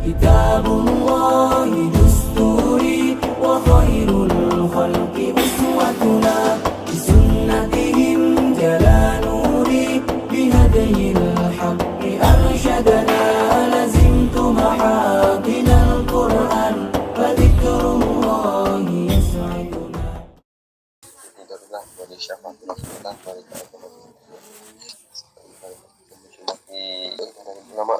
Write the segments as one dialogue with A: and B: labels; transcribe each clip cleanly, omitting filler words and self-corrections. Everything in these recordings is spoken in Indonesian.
A: Kitabullahi dusturi wa khairul khalqi uswatuna bisunnatihim jalanuri bihadayil haqqi arsyadana lazimtu mahadinal Qur'an wa dzikrullahi yas'aduna.
B: Alhamdulillah wa syafaatu Rasulullah wa ulama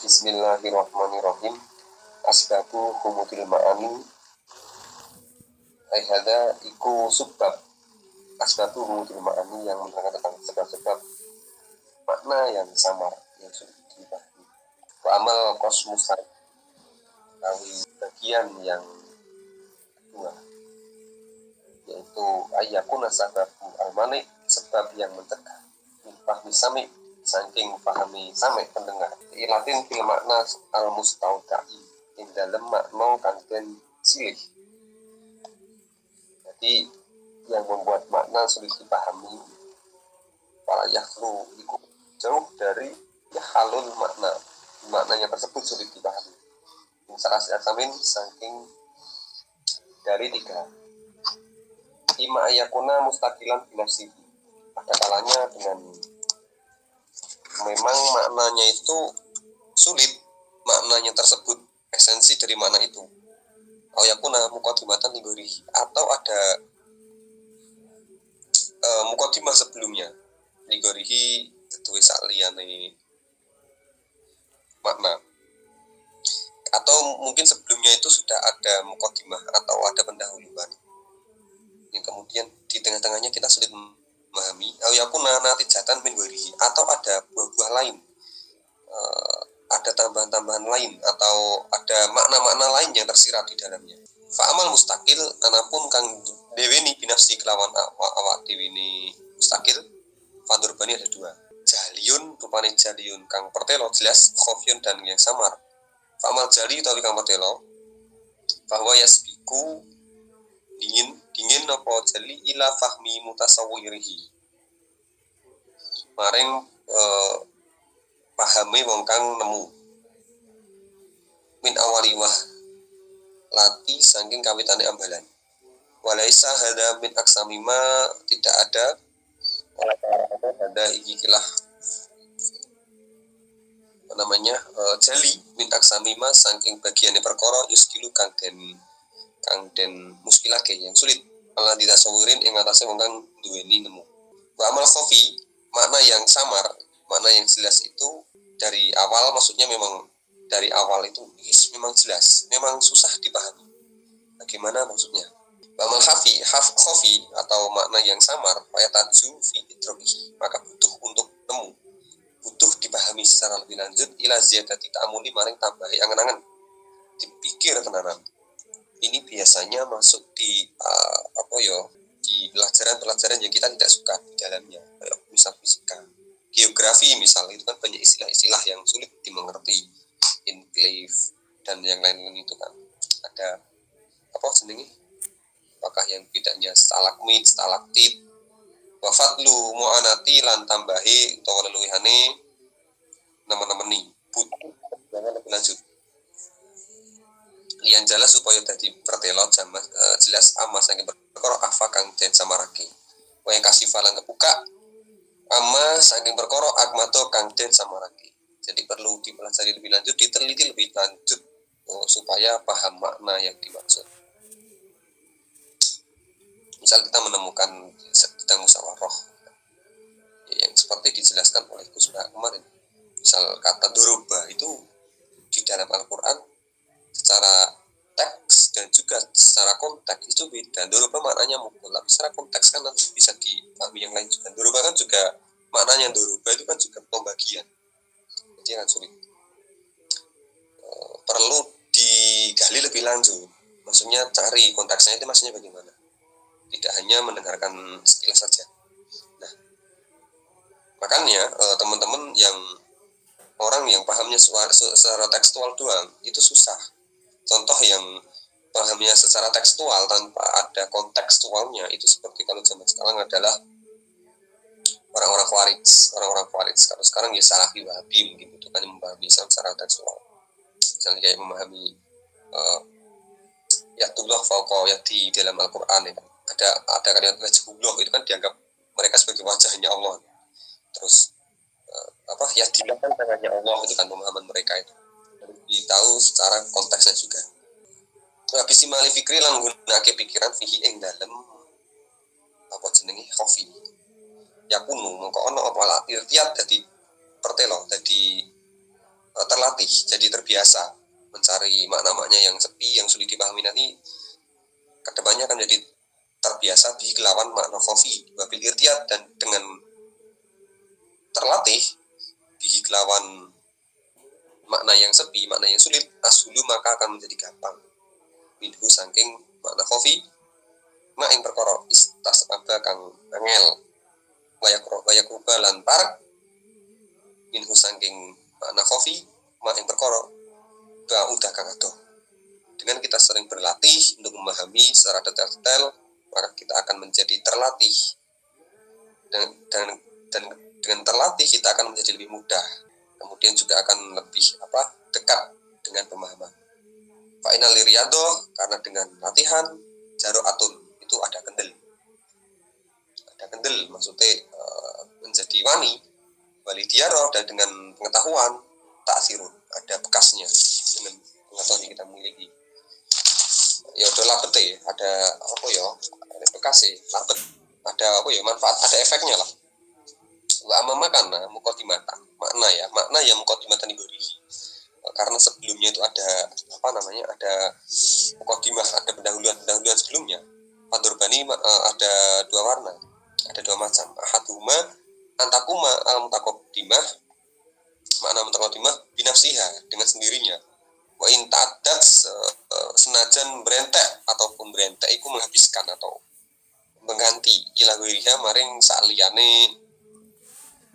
B: Bismillahirrahmanirrahim. Asbabu humudil ma'ani ayhada iku subbab. Asbabu humudil ma'ani yang menerangkan tentang sebab-sebab makna yang samar yang sulit dipahami. Wa amal kosmus bagian yang kedua, yaitu ayyakuna sababu al-mani, sebab yang mencegah fahmi sami, saking pahami sami pendengar, ilatin fil makna al-mustauda'i, ing dalem makna kang den silih. Jadi yang membuat makna sulit dipahami para yakhlu iku jauh dari halul makna, maknanya tersebut sulit dipahami. Salah asamin saking dari tiga. Ima ayakuna mustaqilan binafsihi, ada kalanya dengan memang maknanya itu sulit, maknanya tersebut esensi dari makna itu. Ayakuna muqaddimatan ligorihi, atau ada muqaddimah sebelumnya ligorihi ketuwe saliyane makna, atau mungkin sebelumnya itu sudah ada muqaddimah atau ada pendahuluan yang kemudian di tengah-tengahnya kita sulit memahami. Ayakuna natijatan min ghairihi, atau ada buah-buah lain, ada tambahan-tambahan lain, atau ada makna-makna lain yang tersirat di dalamnya. Fa'amal mustaqil, anapun kang deweni binafsi kelawan awak deweni mustaqil, fadurbani ada dua. Jaliun, rupane jaliun kang pertelo jelas, khofyun dan yang samar. Fa'amal jali utawi kang pertelo, bahwa yasbiku dingin apa jali ila fahmi mutasawwirihi, maring pahami wong kang nemu, min awali wah lati saking kawitane ambalan. Walaisa hada min aksamima, tidak ada ikilah jali min aksamima saking bagiane perkara yuskilu kang den muskilake yang sulit, ala ditasawurin ing atase wong kang duweni nemu. Wa amal khafi, makna yang samar, makna yang jelas itu dari awal, maksudnya memang dari awal itu memang jelas, memang susah dipahami. Bagaimana maksudnya? Wa amal khafi atau makna yang samar, fayataju fi idrokihi, maka butuh untuk nemu, butuh dipahami secara lebih lanjut, ila ziyadati ta'amuli, maring tambahi angen-angen, dipikir tenanan. Ini biasanya masuk di di pelajaran-pelajaran yang kita tidak suka di dalamnya, misal fisika, geografi misal, itu kan banyak istilah-istilah yang sulit dimengerti, enclave dan yang lain-lain itu kan ada apakah yang bedanya stalagmit, stalaktit, wafatlu mu'anati lan tambahi utawa leluwihane nemen-nemeni, butuh jangan lebih lanjut. Lian jelas supaya dadi pertelo jelas ama saking perkara afa kang den samarake. Wa yang kasih falan kebuka Amma saking perkara akmato kang den samarake. Jadi perlu dipelajari lebih lanjut, diteliti lebih lanjut supaya paham makna yang dimaksud. Misal kita menemukan sedang musyawarah yang seperti dijelaskan oleh Gus Bah kemarin. Misal kata doroba itu di dalam Al-Quran secara teks dan juga secara konteks itu beda. Doroba maknanya mukul, tapi secara konteks kan nanti bisa dipahami yang lain juga. Doroba kan juga maknanya doroba itu kan juga pembagian. Jadi kan sulit. Perlu digali lebih lanjut. Maksudnya cari konteksnya itu maksudnya bagaimana. Tidak hanya mendengarkan sekilas saja. Nah, makanya teman-teman yang orang yang pahamnya secara tekstual doang itu susah. Contoh yang pahamnya secara tekstual tanpa ada kontekstualnya itu seperti kalau zaman sekarang adalah orang-orang Khawarij. Kalau sekarang ya Salafi Wahabi mungkin itu kan memahami secara tekstual. Misalnya kayak memahami yatullah fauqa yati dalam Al-Quran ya kan. Ada kalimat wajhullah itu kan dianggap mereka sebagai wajahnya Allah. Terus yadillah kan tangannya Allah itu kan pemahaman mereka itu. Harus ditahu secara konteksnya juga. Habis mali fikri lan nggunakake pikiran fihi ing dalem apa jenenge khofi. Yakunu mengko ana apa irtiat dadi pertelo dadi terlatih, jadi terbiasa mencari makna-makna yang sepi, yang sulit dipahami nanti kedepannya akan jadi terbiasa di kelawan makna khofi wabil irtiat dan dengan terlatih di kelawan makna yang sepi, makna yang sulit asulu maka akan menjadi gampang minhu saking makna khofi ma ing perkara istas apa kang angel wayak rubalan park minhu saking makna khofi ma ing perkara ba udah kang ado. Dengan kita sering berlatih untuk memahami secara detail-detail maka kita akan menjadi terlatih dan dengan terlatih kita akan menjadi lebih mudah, kemudian juga akan lebih dekat dengan pemahaman. Fa'inal riyadhah karena dengan latihan jaro'atun itu ada kendel maksudnya menjadi wani walidiyarah dan dengan pengetahuan taksirun ada bekasnya dengan pengetahuan yang kita miliki. Ya udah labet ada ada bekas labet ada manfaat ada efeknya lah. Wa mamakana muqaddimatan makna yang muqaddimatan diberi karena sebelumnya itu ada ada muqaddimah, ada pendahuluan sebelumnya. Fadurbani ada dua warna, ada dua macam. Ahaduma antakuma al mutaqaddimah makna mutaqaddimah binafsiha dengan sendirinya. Wa in ta'addat senajan berentek ataupun berentek itu menghabiskan atau mengganti ila wiriha maring saliyane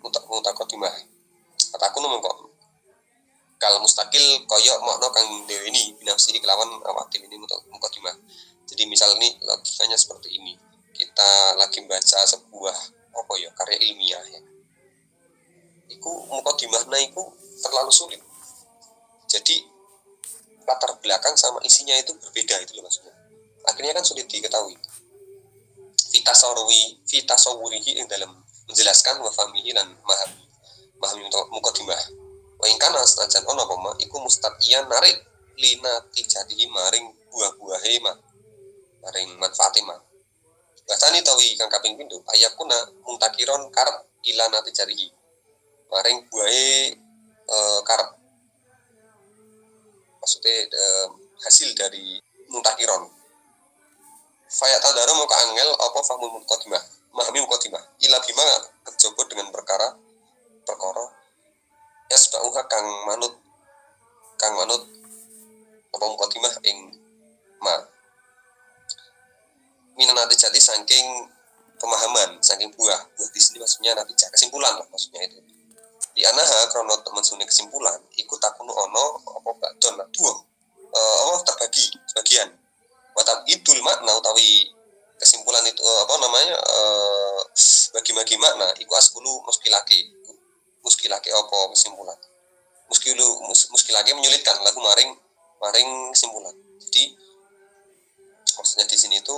B: mutaqaddimah. Kataku nomong kok kal mustakil koyok makna kang deweni binafsi kelawan awatim ini muqaddimah. Jadi misal ini logikanya seperti ini. Kita lagi baca sebuah karya ilmiah ya. Iku muqaddimahna iku terlalu sulit. Jadi latar belakang sama isinya itu berbeda itu loh maksudnya. Akhirnya kan sulit diketahui. Fitasawurihi yang dalam menjelaskan wa fahmihi lan memahami muqaddimah. Wa in kana senajan ono apa iku mustaqiyan narik lina tijadihi maring buah-buahe maring manfaate Bahasani tawi kang kaping pindho ayakuna muntakiron karep ilana tijadihi maring buahe karep. Maksudnya hasil dari muntakiron. Fayat tadaro muka angel apa fahmul muqaddimah memahami muqaddimah ila bima kejaba dengan perkara yasba'uha kang manut apa muqaddimah ing minan natijati saking pemahaman saking buah di sini maksudnya natijah kesimpulan lah maksudnya itu di anaha krono teman sunni kesimpulan ikut takunu ono apa badon lah dua terbagi sebagian watab idul makna utawi kesimpulan itu bagi-bagi makna iku askulu muskilake apa kesimpulan muskilake menyulitkan lagu maring kesimpulan. Jadi maksudnya di sini itu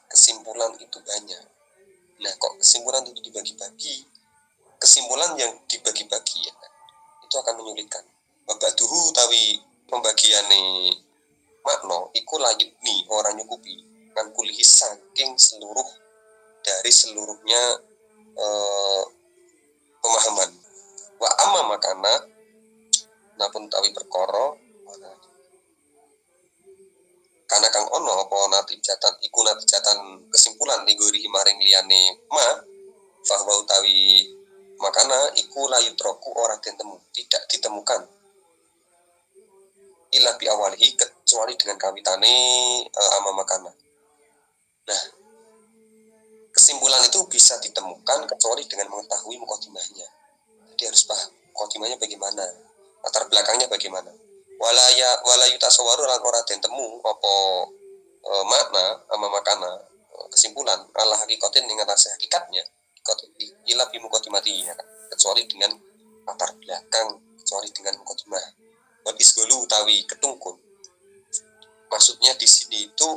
B: kesimpulan itu banyak Nah, kok kesimpulan itu dibagi-bagi, kesimpulan yang dibagi-bagi ya kan, itu akan menyulitkan. Babaduhu utawi pembagiane makna iku layukni orang nyukupi kan kulihi saking seluruhnya pemahaman. Wa amma makana napun tawi perkara kana kang ono apa natijatan iku natijatan kesimpulan nigori maring liyane bahwa utawi makana iku layu troku ora ditemu, tidak ditemukan ila bi awalihi kecuali dengan kawitane ama makana. Nah, kesimpulan itu bisa ditemukan kecuali dengan mengetahui mukadimahnya. Jadi harus paham mukadimahnya bagaimana, latar belakangnya bagaimana. Walayu tasawwaru lan ora den temu apa makna ama makana kesimpulan ala hakikatin ing atase hakikatnya ila bi mukadimati ya kan? Kecuali dengan latar belakang, kecuali dengan mukadimah. Wat isgolu utawi ketungkul. Maksudnya di sini itu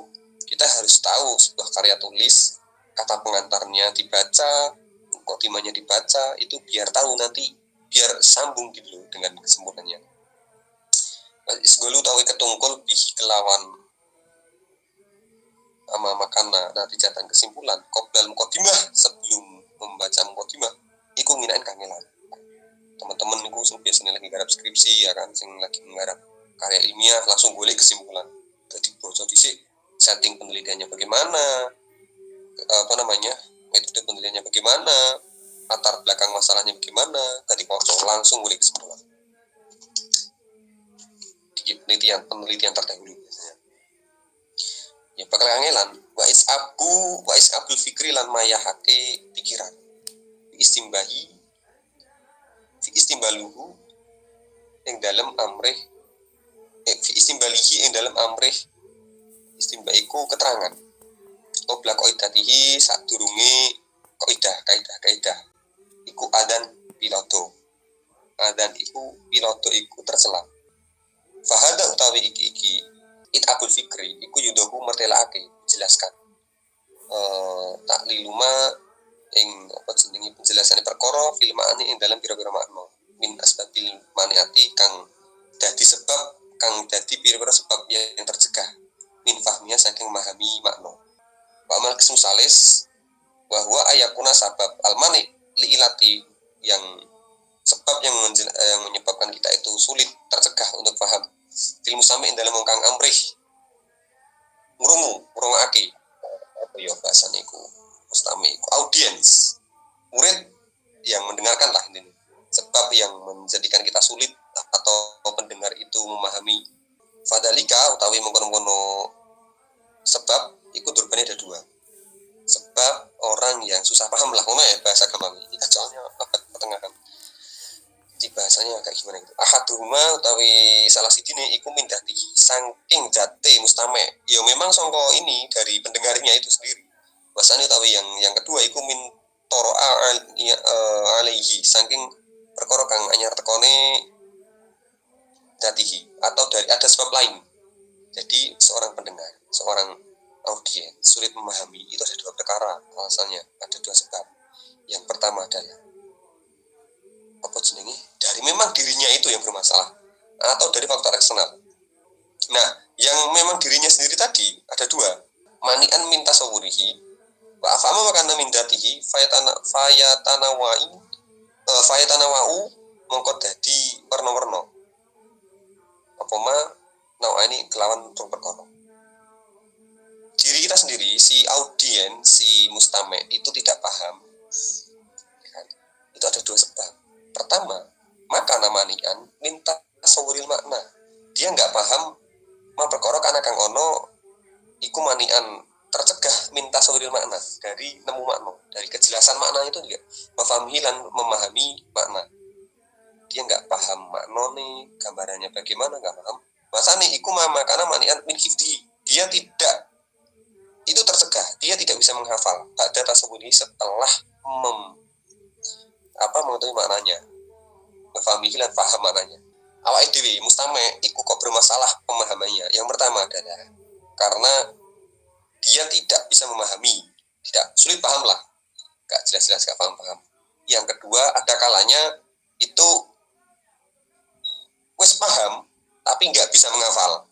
B: kita harus tahu sebuah karya tulis, kata pengantarnya dibaca, mukadimahnya dibaca, itu biar tahu nanti, biar sambung gitu dengan kesimpulannya. Isgolu utawi ketungkul bih kelawan ama makana natijatan kesimpulan qoblal mukadimah, sebelum membaca mukadimah iku nginain kangelan. Teman-teman niku sing biasanya lagi garap skripsi ya kan, sing lagi nggarap karya ilmiah langsung golek kesimpulan. Jadi bocor dhisik setting penelitiannya bagaimana, metode penelitiannya bagaimana, latar belakang masalahnya bagaimana, tadi kocok langsung golek kesimpulan. Di penelitian terdahulu biasanya. Ya bakal kangelan wa is abul fikri lan mayahake pikiran. Fi istimbaluhu yang dalam amrih fi istimbalihi yang dalam amrih istimbaiku keterangan oblak qaidatihi sadurunge kaidah iku adan piloto iku tercela fahada utawi iki abul fikri iku yudahu mertelake jelaskan takliluma ing apa jenenge penjelasan perkara filmane ing dalam pira-pira makna min asbabil maniati kang dadi pira-pira sebab yang tercegah min fahmiya saking memahami makna wa amal kismu salis bahwa ayakuna sabab almani liilati yang sebab yang menyebabkan kita itu sulit tercegah untuk paham ilmu sami dalam mengkang amrih ngrungokake apa ya bahasane iku mustami iku audiens murid yang mendengarkan lah ini sebab yang menjadikan kita sulit atau pendengar itu memahami fadalika utawi mengkono-kono sebab iku durbane ada dua sebab orang yang susah paham lah ngono ya bahasa gampang ini soalnya pertengahan di bahasanya kayak gimana gitu ahaduma utawi salah sidine iku mindati saking jate mustame ya memang sangka ini dari pendengarnya itu sendiri bahasane utawi yang kedua iku min toro'a alaihi saking perkara kang anyar tekone datihi atau dari ada sebab lain. Jadi seorang pendengar, seorang audiens sulit memahami itu ada dua perkara alasannya, ada dua sebab. Yang pertama adalah apa jenenge? Dari memang dirinya itu yang bermasalah atau dari faktor eksternal. Nah, yang memang dirinya sendiri tadi ada dua. Mani'an min tasawwurihi wa afama makana min datihi fayatanawa'u mongko dadi warna-warna. Apa ini kelawan untuk perkara. Diri kita sendiri, si audiens, si mustame itu tidak paham. Itu ada dua sebab. Pertama, makana mani'an minta tasawwuril makna. Dia nggak paham perkara kana kang ono iku mani'an tercegah minta tasawwuril makna dari nemu makna, dari kejelasan makna itu dia memahami makna. Dia nggak paham maknane, gambarannya bagaimana nggak paham. Masane iku makana mani'an min hifdhi. Dia tidak itu tercegah, dia tidak bisa menghafal. Ada tasawwuri setelah mengetahui maknanya, memahami dan paham maknanya. Awake dhewe mustame iku kok bermasalah pemahamannya. Yang pertama adalah karena dia tidak bisa memahami, tidak sulit paham lah. gak jelas-jelas, gak paham-paham. Yang kedua, ada kalanya itu wes paham tapi nggak bisa menghafal.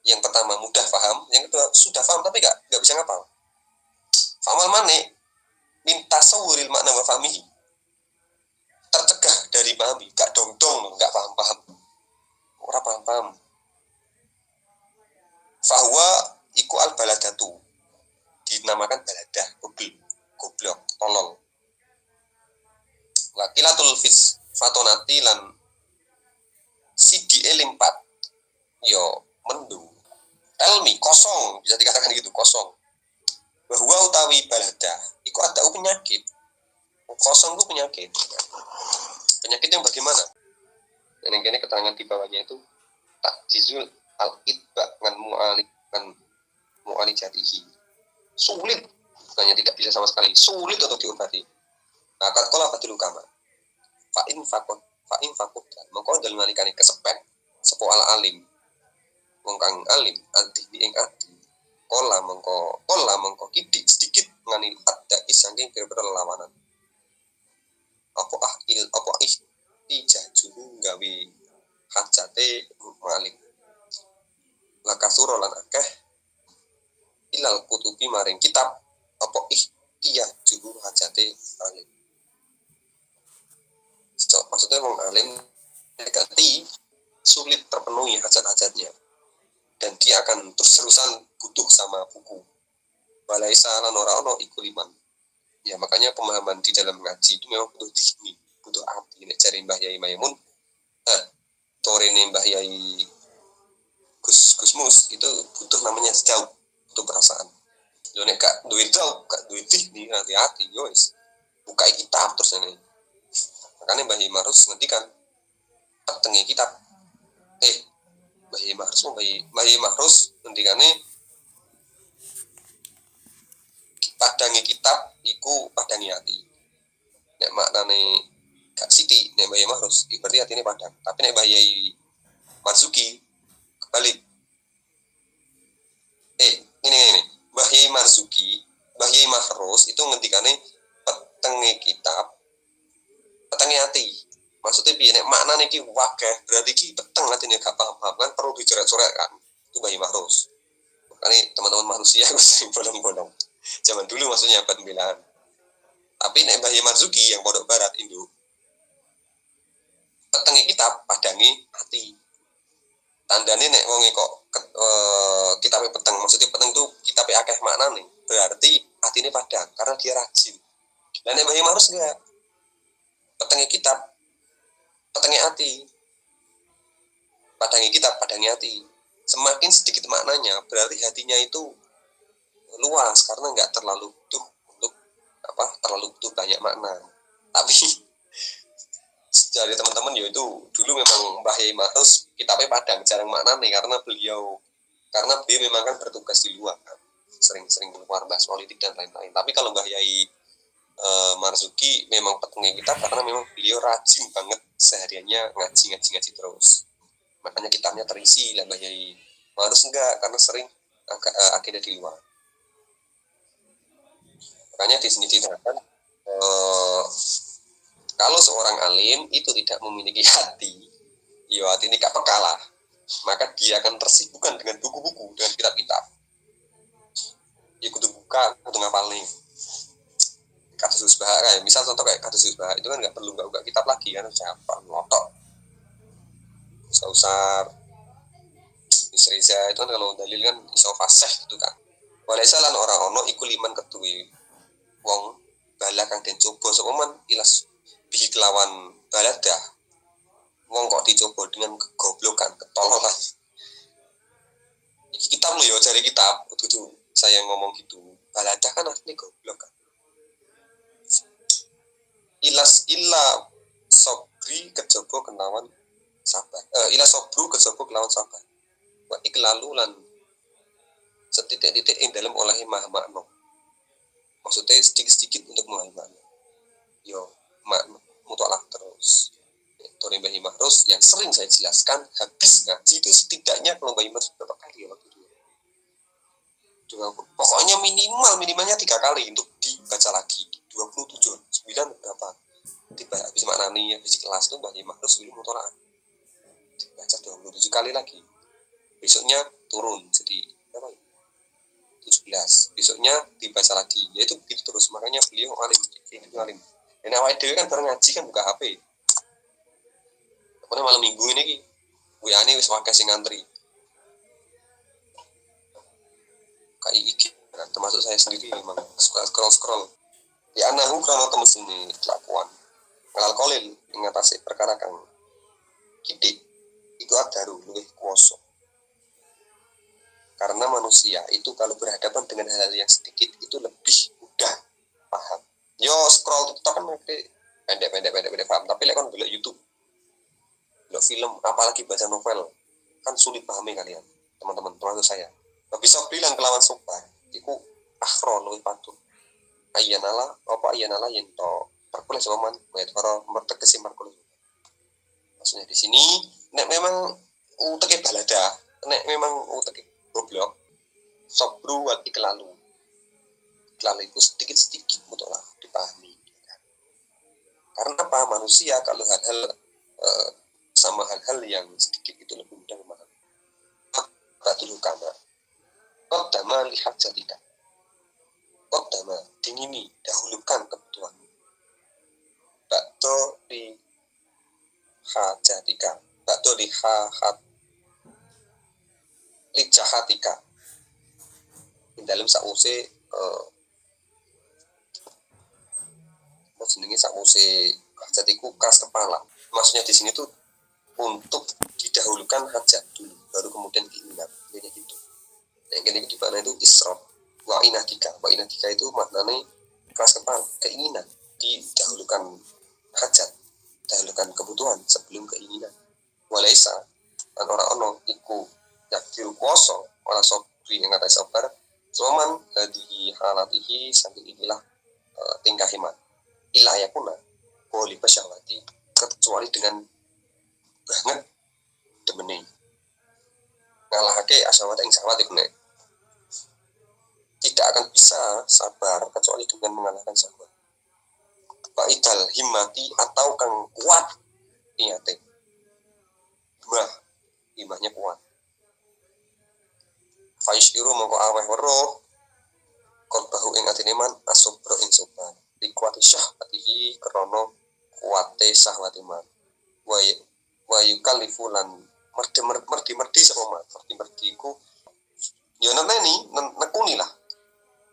B: Yang pertama mudah paham, yang kedua sudah paham tapi nggak bisa ngapal. Famal mane minta sawuril makna wa fahmihi, tercegah dari pahami, gak dong-dong, gak paham-paham, ora paham-paham. Fahuwa iku al baladatu, dinamakan baladah, goblok, tolol. Wakilatul fis fatonati lan sidi elimpat yo mendung. Elmi kosong, bisa dikatakan gitu, kosong. Bahwa utawi baladah iku ada penyakit. Kosong itu penyakit. Penyakit yang bagaimana? Dan yang ini keterangan di bawahnya itu takjizul al-itba ngan mu'alijatihi. Sulit, bukannya tidak bisa sama sekali, sulit untuk diobati. Nah, kalau apa dulu kama? Fa'in fakut kan, mengkau dalam nalikani kesepet sepo ala alim, mengkang alim al-dihni ing adi. Kola mengko kidik sedikit ngani ada isangking kira-kira lawanan. Apa ihtijaju gawe hajate malik. Lakasuro lan akeh ilal kutubi maring kitab apa ihtijaju hajate malik. Maksudnya wong alim dekati sulit terpenuhi hajat-hajatnya dan dia akan terus-terusan butuh sama buku. Walaisa lan ora ono iku liman. Ya makanya pemahaman di dalam ngaji itu memang butuh dihni, butuh hati. Nek cari Mbah Yai Maimun, torene Mbah Yai Gusmus itu butuh namanya sejauh, butuh perasaan. Yo nek gak duwe jauh, gak duwe dihni, hati-hati yo wis. Buka kitab terus ini. Makanya Mbah Yai Marus ngendikan petenge kitab. Mbah Yai Marus ngendikane padangi kitab iku padangi hati. Nek maknane gak sithik nek Mbah Yai Marus berarti hatine padang. Tapi nek Mbah Yai Marzuki kebalik. Ini Mbah Yai Marzuki, Mbah Yai Marus itu ngendikane petenge kitab petenge hati. Maksudnya piye nek maknane iki wakeh berarti iki peteng atine gak paham-paham kan perlu dicoret-coret kan. Itu Mbah Yai Marus. Makanya teman-teman manusia aku sering bolong-bolong. Zaman dulu maksudnya buat pembelaan. Tapi nek Mbah Yai Marzuki yang pondok barat Indo, petengi kitab padangi hati. Tandane nek wong kok kitabe peteng, maksudnya peteng itu kitabe akeh maknane, berarti hatine padang karena dia rajin. Dan nek Mbah Yai Marus enggak. Petengi kitab petengi hati. Padangi kitab padangi hati. Semakin sedikit maknanya, berarti hatinya itu luas karena nggak terlalu butuh untuk terlalu butuh banyak makna. Tapi dari teman-teman ya itu dulu memang Mbah Yai Marus kitabnya padang jarang makna nih karena beliau memang kan bertugas di luar kan, sering keluar bahas politik dan lain-lain. Tapi kalau Mbah Yai Marzuki memang petengah kitab karena memang beliau rajin banget sehariannya ngaji terus. Makanya kitabnya terisi lah. Mbah Yai Marus enggak karena sering agenda di luar. Makanya di sini diterangkan kalau seorang alim itu tidak memiliki hati, ya hati ini gak pekalah, maka dia akan tersibukkan dengan buku-buku, dengan kitab-kitab. Ya kudu buka, kudu ngapal nih. Kados Usbah kayak misal contoh kayak kados Usbah itu kan nggak perlu buka kitab lagi kan, siapa lotok, usar, Isriza itu kan kalau dalil kan iso fasih gitu kan. Walaisa lan ora ono iku liman ketuwi wong bala kang den coba sapa man ilas bihi kelawan baladah. Wong kok dicoba dengan kegoblokan, ketololan. Iki kitab lho ya cari kitab, kudu saya ngomong gitu. Baladah kan artinya goblok kan. Illa sobri kejaba kenawan sabar. Illa sobru kejaba kelawan sabar. Wa iklalu lan setitik-titik ing dalam olahe makna. Maksudnya sedikit-sedikit untuk memahami. Yo, mutlak terus. Tori Mbah Yai Marus yang sering saya jelaskan habis ngaji itu setidaknya kalau Mbah Yai Marus berapa kali ya waktu itu. Pokoknya minimalnya 3 kali untuk dibaca lagi. 27 9 berapa tiba habis maknani habis kelas tuh bagi makhluk sebelum mutolaah baca 27 kali lagi, besoknya turun jadi berapa 17, besoknya dibaca lagi, ya itu begitu terus. Makanya beliau alim, itu alim. Dan awal dewe kan bareng ngaji kan buka HP. Pokoknya malam minggu ini WA-ne wis akeh sing ngantri. Kayak iki, termasuk saya sendiri memang suka scroll. Ya anahu kana temesine kelakuan. Ngalal kolil ngatasi perkara kang kidik. Iku adaru luwih kuwasa. Karena manusia itu kalau berhadapan dengan hal-hal yang sedikit itu lebih mudah paham. Yo scroll TikTok kan pendek paham, tapi lek kon delok YouTube, delok film, apalagi baca novel, kan sulit pahami kalian, teman-teman termasuk saya. Bisa bilang kelawan sopan, iku akhron luwih patut. Ayanala yen to perkuliah soman, nek para mertegesi perkuliah. Maksudnya di sini nek memang uteke balada, nek memang uteke goblok, sobru wat iklalu. Iklalu itu sedikit-sedikit mutlak dipahami. Karena apa? Manusia kalau hal-hal sama hal-hal yang sedikit itu lebih mudah memahami. Batul hukama. Qaddama lihat jatika. Qaddama dingini dahulukan kebutuhanmu. Bakto di hajatika. Bakto di hahat lijahatika. Dalam sause jenenge sause hajat iku keras kepala. Maksudnya di sini tuh untuk didahulukan hajat dulu, baru kemudian keinginan. Ini gitu. Yang ini di mana itu isrof. Wa inadika itu maknanya keras kepala, keinginan didahulukan hajat, dahulukan kebutuhan sebelum keinginan. Walaisa dan orang iku yakir kuasa ora sobri yang kata sabar soman di halatihi sambil inilah tingkah iman ilah yakuna boleh pasyawati kecuali dengan banget demeni ngalahake asyawat yang syahwat itu tidak akan bisa sabar kecuali dengan mengalahkan syahwat. Ba'idal himmati atau kang kuat niate himahnya kuat. Faishiru mongko aweh weruh qalbahu ing atine man asubra ing sopan likwati syahwatihi krana kuwate syahwati man wa yukallifu lan merdi sapa man merdi iku ya nekuni lah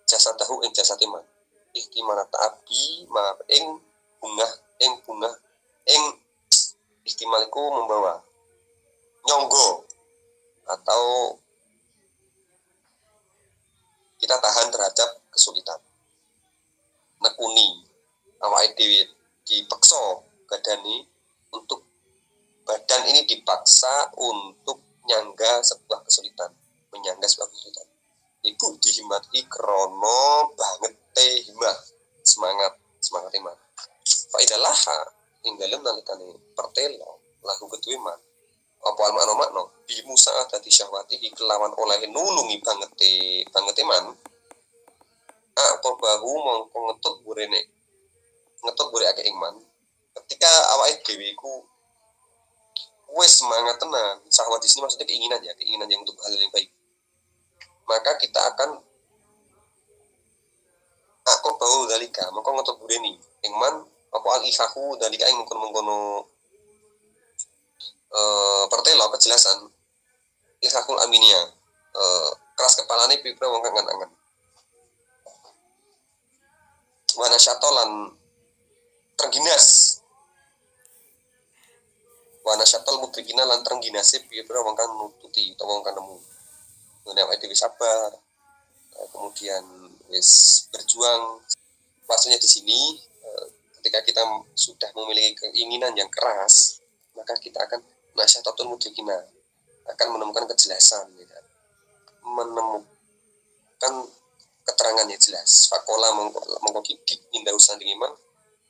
B: jasadahu ing jasate man ihtimala ta'abi ma ing bunga ing ihtimaliku membawa nyonggo atau kita tahan terhadap kesulitan. Nekuni awake dhewe dipaksa badani untuk badan ini dipaksa untuk nyangga sebuah kesulitan, menyangga sebuah kesulitan. Ibu dihimati krono banget himah semangat iman. Faidalaha ing dalem nalikane pertelo lahu kedue man apa almakna bi Musa dadi syahwati kelawan oleh nulungi banget man bahu mongko ngetut bure akeh iman ketika awake dhewe iku wis semangat tenan. Syahwat di sini maksudnya keinginan yang untuk hal yang baik, maka kita akan bahu dalika mongko ngetut bure ni iman apa al-ihahu dalika ing mengkono pertelo kejelasan ilhakul aminia keras kepalane pipra wong kang angan wana syatolan terginas wana syatol mutrikina lan terginase pipra wong kang nututi utawa wong kang nemu ngene awake dhewe sabar kemudian wis berjuang. Maksudnya di sini ketika kita sudah memiliki keinginan yang keras maka kita akan nasyatatul mudrikina akan menemukan kejelasan ya kan? Menemukan keterangan yang jelas. Fakola mongko kidik indah usanding iman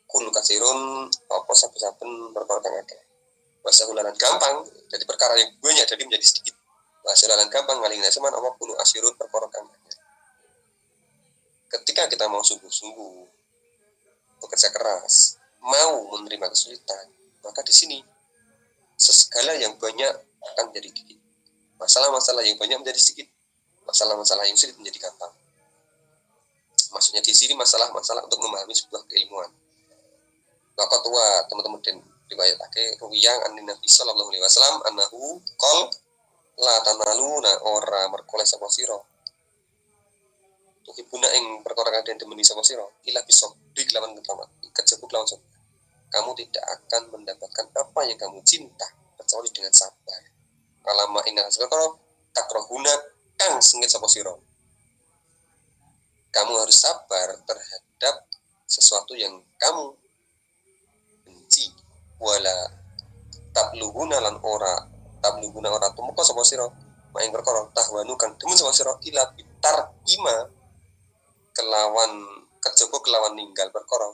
B: kul kasirun apa saben-saben perkara kang akeh. Wasahulanan gampang jadi perkara yang banyak jadi menjadi sedikit. Wasahulanan gampang ngalingna seman apa kulo asirun perkara kang akeh. Ketika kita mau sungguh-sungguh bekerja keras, mau menerima kesulitan, maka di sini segala yang banyak akan menjadi sedikit. Masalah-masalah yang banyak menjadi sedikit. Masalah-masalah yang sulit menjadi gampang. Maksudnya di sini masalah-masalah untuk memahami sebuah keilmuan. Maka tua teman-teman dan riwayatake ruwiyang an Nabi sallallahu alaihi wasallam annahu qol la tanaluna ora merkoleh sapa sira. Tuhibuna ing perkara kang den demeni sapa sira ila bisa diklawan ketamat. Kejebuk lawan sapa. Kamu tidak akan mendapatkan apa yang kamu cinta kecuali dengan sabar. Alama inna perkara takrohuna kang sengit sapa sira. Kamu harus sabar terhadap sesuatu yang kamu benci. Wala tablughuna lan ora tumeka sapa sira maing perkara tahwanu kang demen sapa sira ila bitar ima kelawan kejaba kelawan ninggal perkara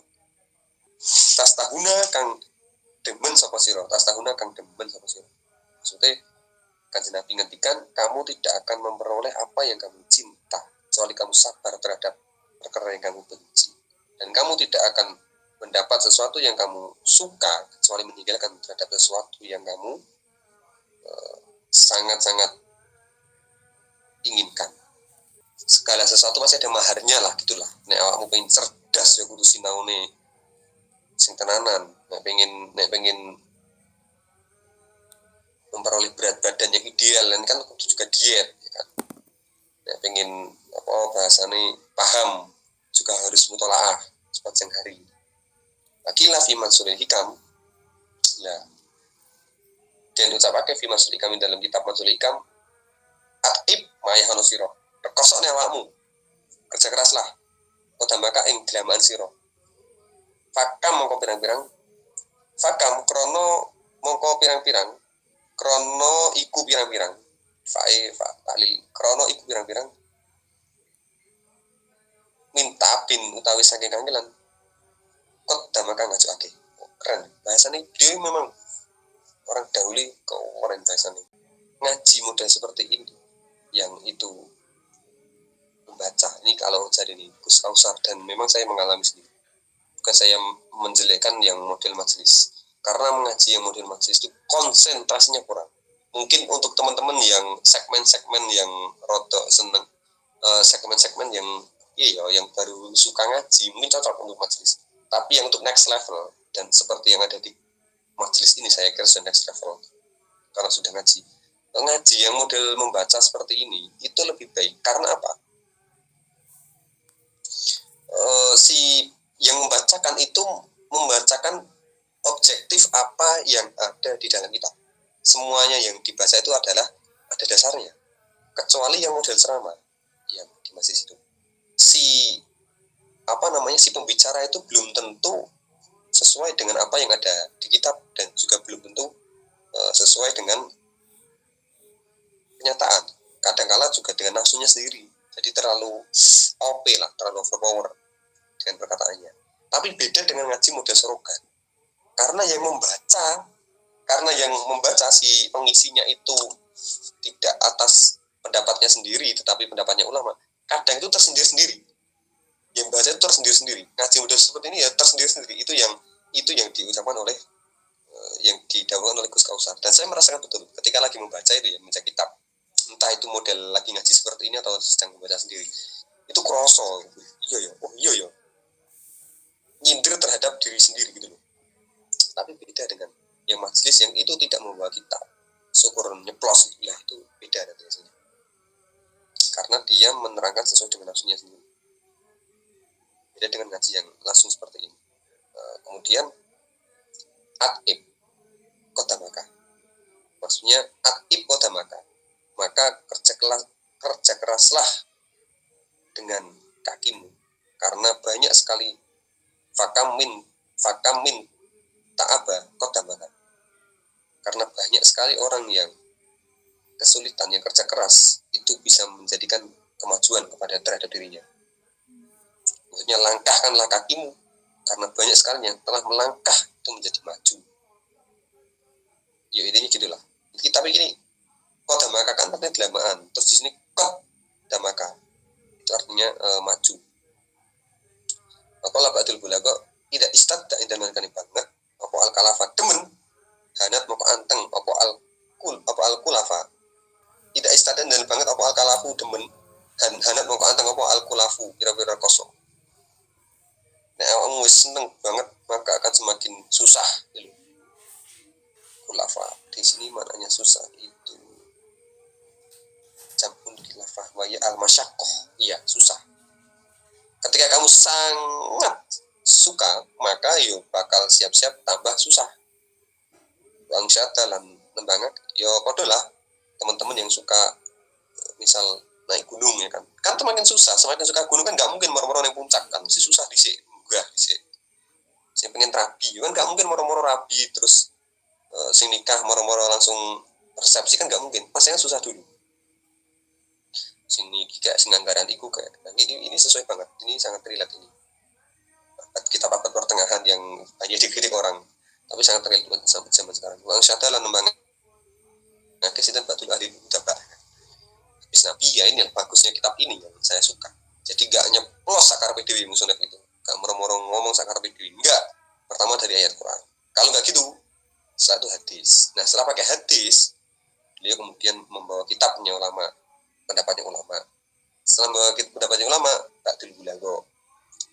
B: tas tahuna kang demen sapa sira maksudnya Kanjeng Nabi ngendikan kamu tidak akan memperoleh apa yang kamu cinta kecuali kamu sabar terhadap perkara yang kamu benci, dan kamu tidak akan mendapat sesuatu yang kamu suka kecuali meninggalkan terhadap sesuatu yang kamu sangat-sangat inginkan. Segala sesuatu masih ada maharnya lah gitulah. Nek awakmu pengen cerdas ya kudu sinaune sing tenanan. Nek pengen memperoleh berat badan yang ideal kan kudu juga diet ya kan. Nek pengen bahasane paham juga harus mutolaah sepanjang hari. Lakilah fi mansuril hikam. Nah, dan ucapake fi mansuril hikam dalam kitab mansuril hikam atib mayahano siro. Rekosone awakmu. Kerja keraslah. Kodambaka ing dalaman siro. Fakam mongko pirang-pirang. Fakam krono mongko pirang-pirang. Krono iku pirang-pirang. Ta'lil krono iku pirang-pirang. Minta bin utawi saking kangelan. Kodambaka ngajokake. Keren. Bahasane dia memang orang dahulu keren bahasane. Ngaji model seperti ini yang itu membaca ini kalau jadi nih Gus Kausar, dan memang saya mengalami sendiri, bukan saya menjelekkan yang model majelis, karena mengaji yang model majelis itu konsentrasinya kurang. Mungkin untuk teman-teman yang segmen-segmen yang rodok seneng segmen-segmen yang yang baru suka ngaji mungkin cocok untuk majelis, tapi yang untuk next level dan seperti yang ada di majelis ini saya kira sudah next level karena sudah ngaji yang model membaca seperti ini itu lebih baik. Karena apa? Si yang membacakan itu membacakan objektif apa yang ada di dalam kitab. Semuanya yang dibaca itu adalah ada dasarnya, kecuali yang model ceramah yang di majelis itu. Si pembicara itu belum tentu sesuai dengan apa yang ada di kitab, dan juga belum tentu sesuai dengan kenyataan. Kadang-kala juga dengan nafsunya sendiri. Jadi terlalu OP lah, terlalu overpower dengan perkataannya. Tapi beda dengan ngaji model serogan. Karena yang membaca si pengisinya itu tidak atas pendapatnya sendiri, tetapi pendapatnya ulama. Kadang itu tersendiri-sendiri. Yang baca itu tersendiri-sendiri. Ngaji model seperti ini ya tersendiri-sendiri. Itu yang diucapkan oleh yang didawuhkan oleh Gus Kausar. Dan saya merasakan betul ketika lagi membaca itu ya, membaca kitab, entah itu model lagi ngaji seperti ini atau sedang membaca sendiri, itu kroso, iya ya, nyindir terhadap diri sendiri gitu loh. Tapi beda dengan yang majelis yang itu tidak membawa kitab, syukur nyeplos ya, itu beda biasanya, karena dia menerangkan sesuai dengan nafsunya sendiri. Beda dengan ngaji yang langsung seperti ini. Kemudian atib kodamaka, maksudnya atib kodamaka, maka kerja keraslah dengan kakimu, karena banyak sekali fakamin ta'aba kodamaka, karena banyak sekali orang yang kesulitan, yang kerja keras itu bisa menjadikan kemajuan terhadap dirinya. Maksudnya langkahkanlah kakimu, karena banyak sekali yang telah melangkah itu menjadi maju. Ya intinya gitulah. Tapi ini kodamaka kan artinya delamaan, terus di sini kodamaka itu artinya maju. Maka lah Ba'dul Bulaga tidak edan kani banget apa al kalafa demen hanat moko anteng apa al kulafa tidak istadan dan banget apa al kalafu demen hanat moko anteng apa al kulafu kira-kira kosong. Nek awakmu wis seneng banget maka akan semakin susah gitu. Kulafa di sini maknanya susah itu campur khilafah wa ya al masyaqqah, iya susah. Ketika kamu sangat suka maka yo bakal siap-siap tambah susah. Wang syata lan nembangak yo padha lah teman-teman yang suka misal naik gunung ya kan semakin susah, semakin suka gunung kan nggak mungkin moro-moro yang puncak kan si susah dhisik munggah dhisik. Sing pengen rabi kan nggak mungkin moro-moro rabi terus sing nikah moro-moro langsung resepsi kan nggak mungkin, pasti kan susah dulu. Sini kayak sing anggaran iku kayak ini sesuai banget, ini sangat relate ini. Kita papat pertengahan yang hanya dikritik orang tapi sangat relate sampai zaman sekarang. Wang syata lan nembang kesidan batul ahli mutabak. Habis Nabi ya ini yang bagusnya kitab ini yang saya suka. Jadi gak nyeplos sakar PDW musuh itu. Gak moro-moro ngomong sakar PDW. Enggak. Pertama dari ayat Quran. Kalau gak gitu, satu hadis. Nah setelah pakai hadis, beliau kemudian membawa kitabnya ulama, pendapatnya ulama. Setelah membawa pendapatnya ulama, Ba'dul Bulago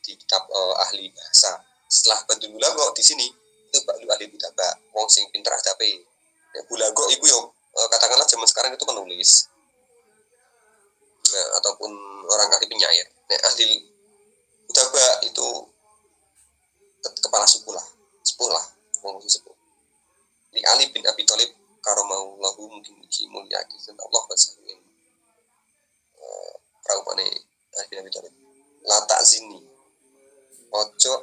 B: di kitab ahli bahasa. Setelah Ba'dul Bulago di sini itu Ba'dul ahli mutabak. Wong sing pinter adape. Bulago itu yo katakanlah zaman sekarang itu penulis, nah, ataupun orang ahli penyair. Nah, ahli udaba itu kepala sepuh lah, ngomong sepuh. Di Ali bin Abi Thalib karomallahu mungkin iki mulia kisan Allah wasallam. Praupane Ali bin Abi Thalib. La ta'zini. Ojo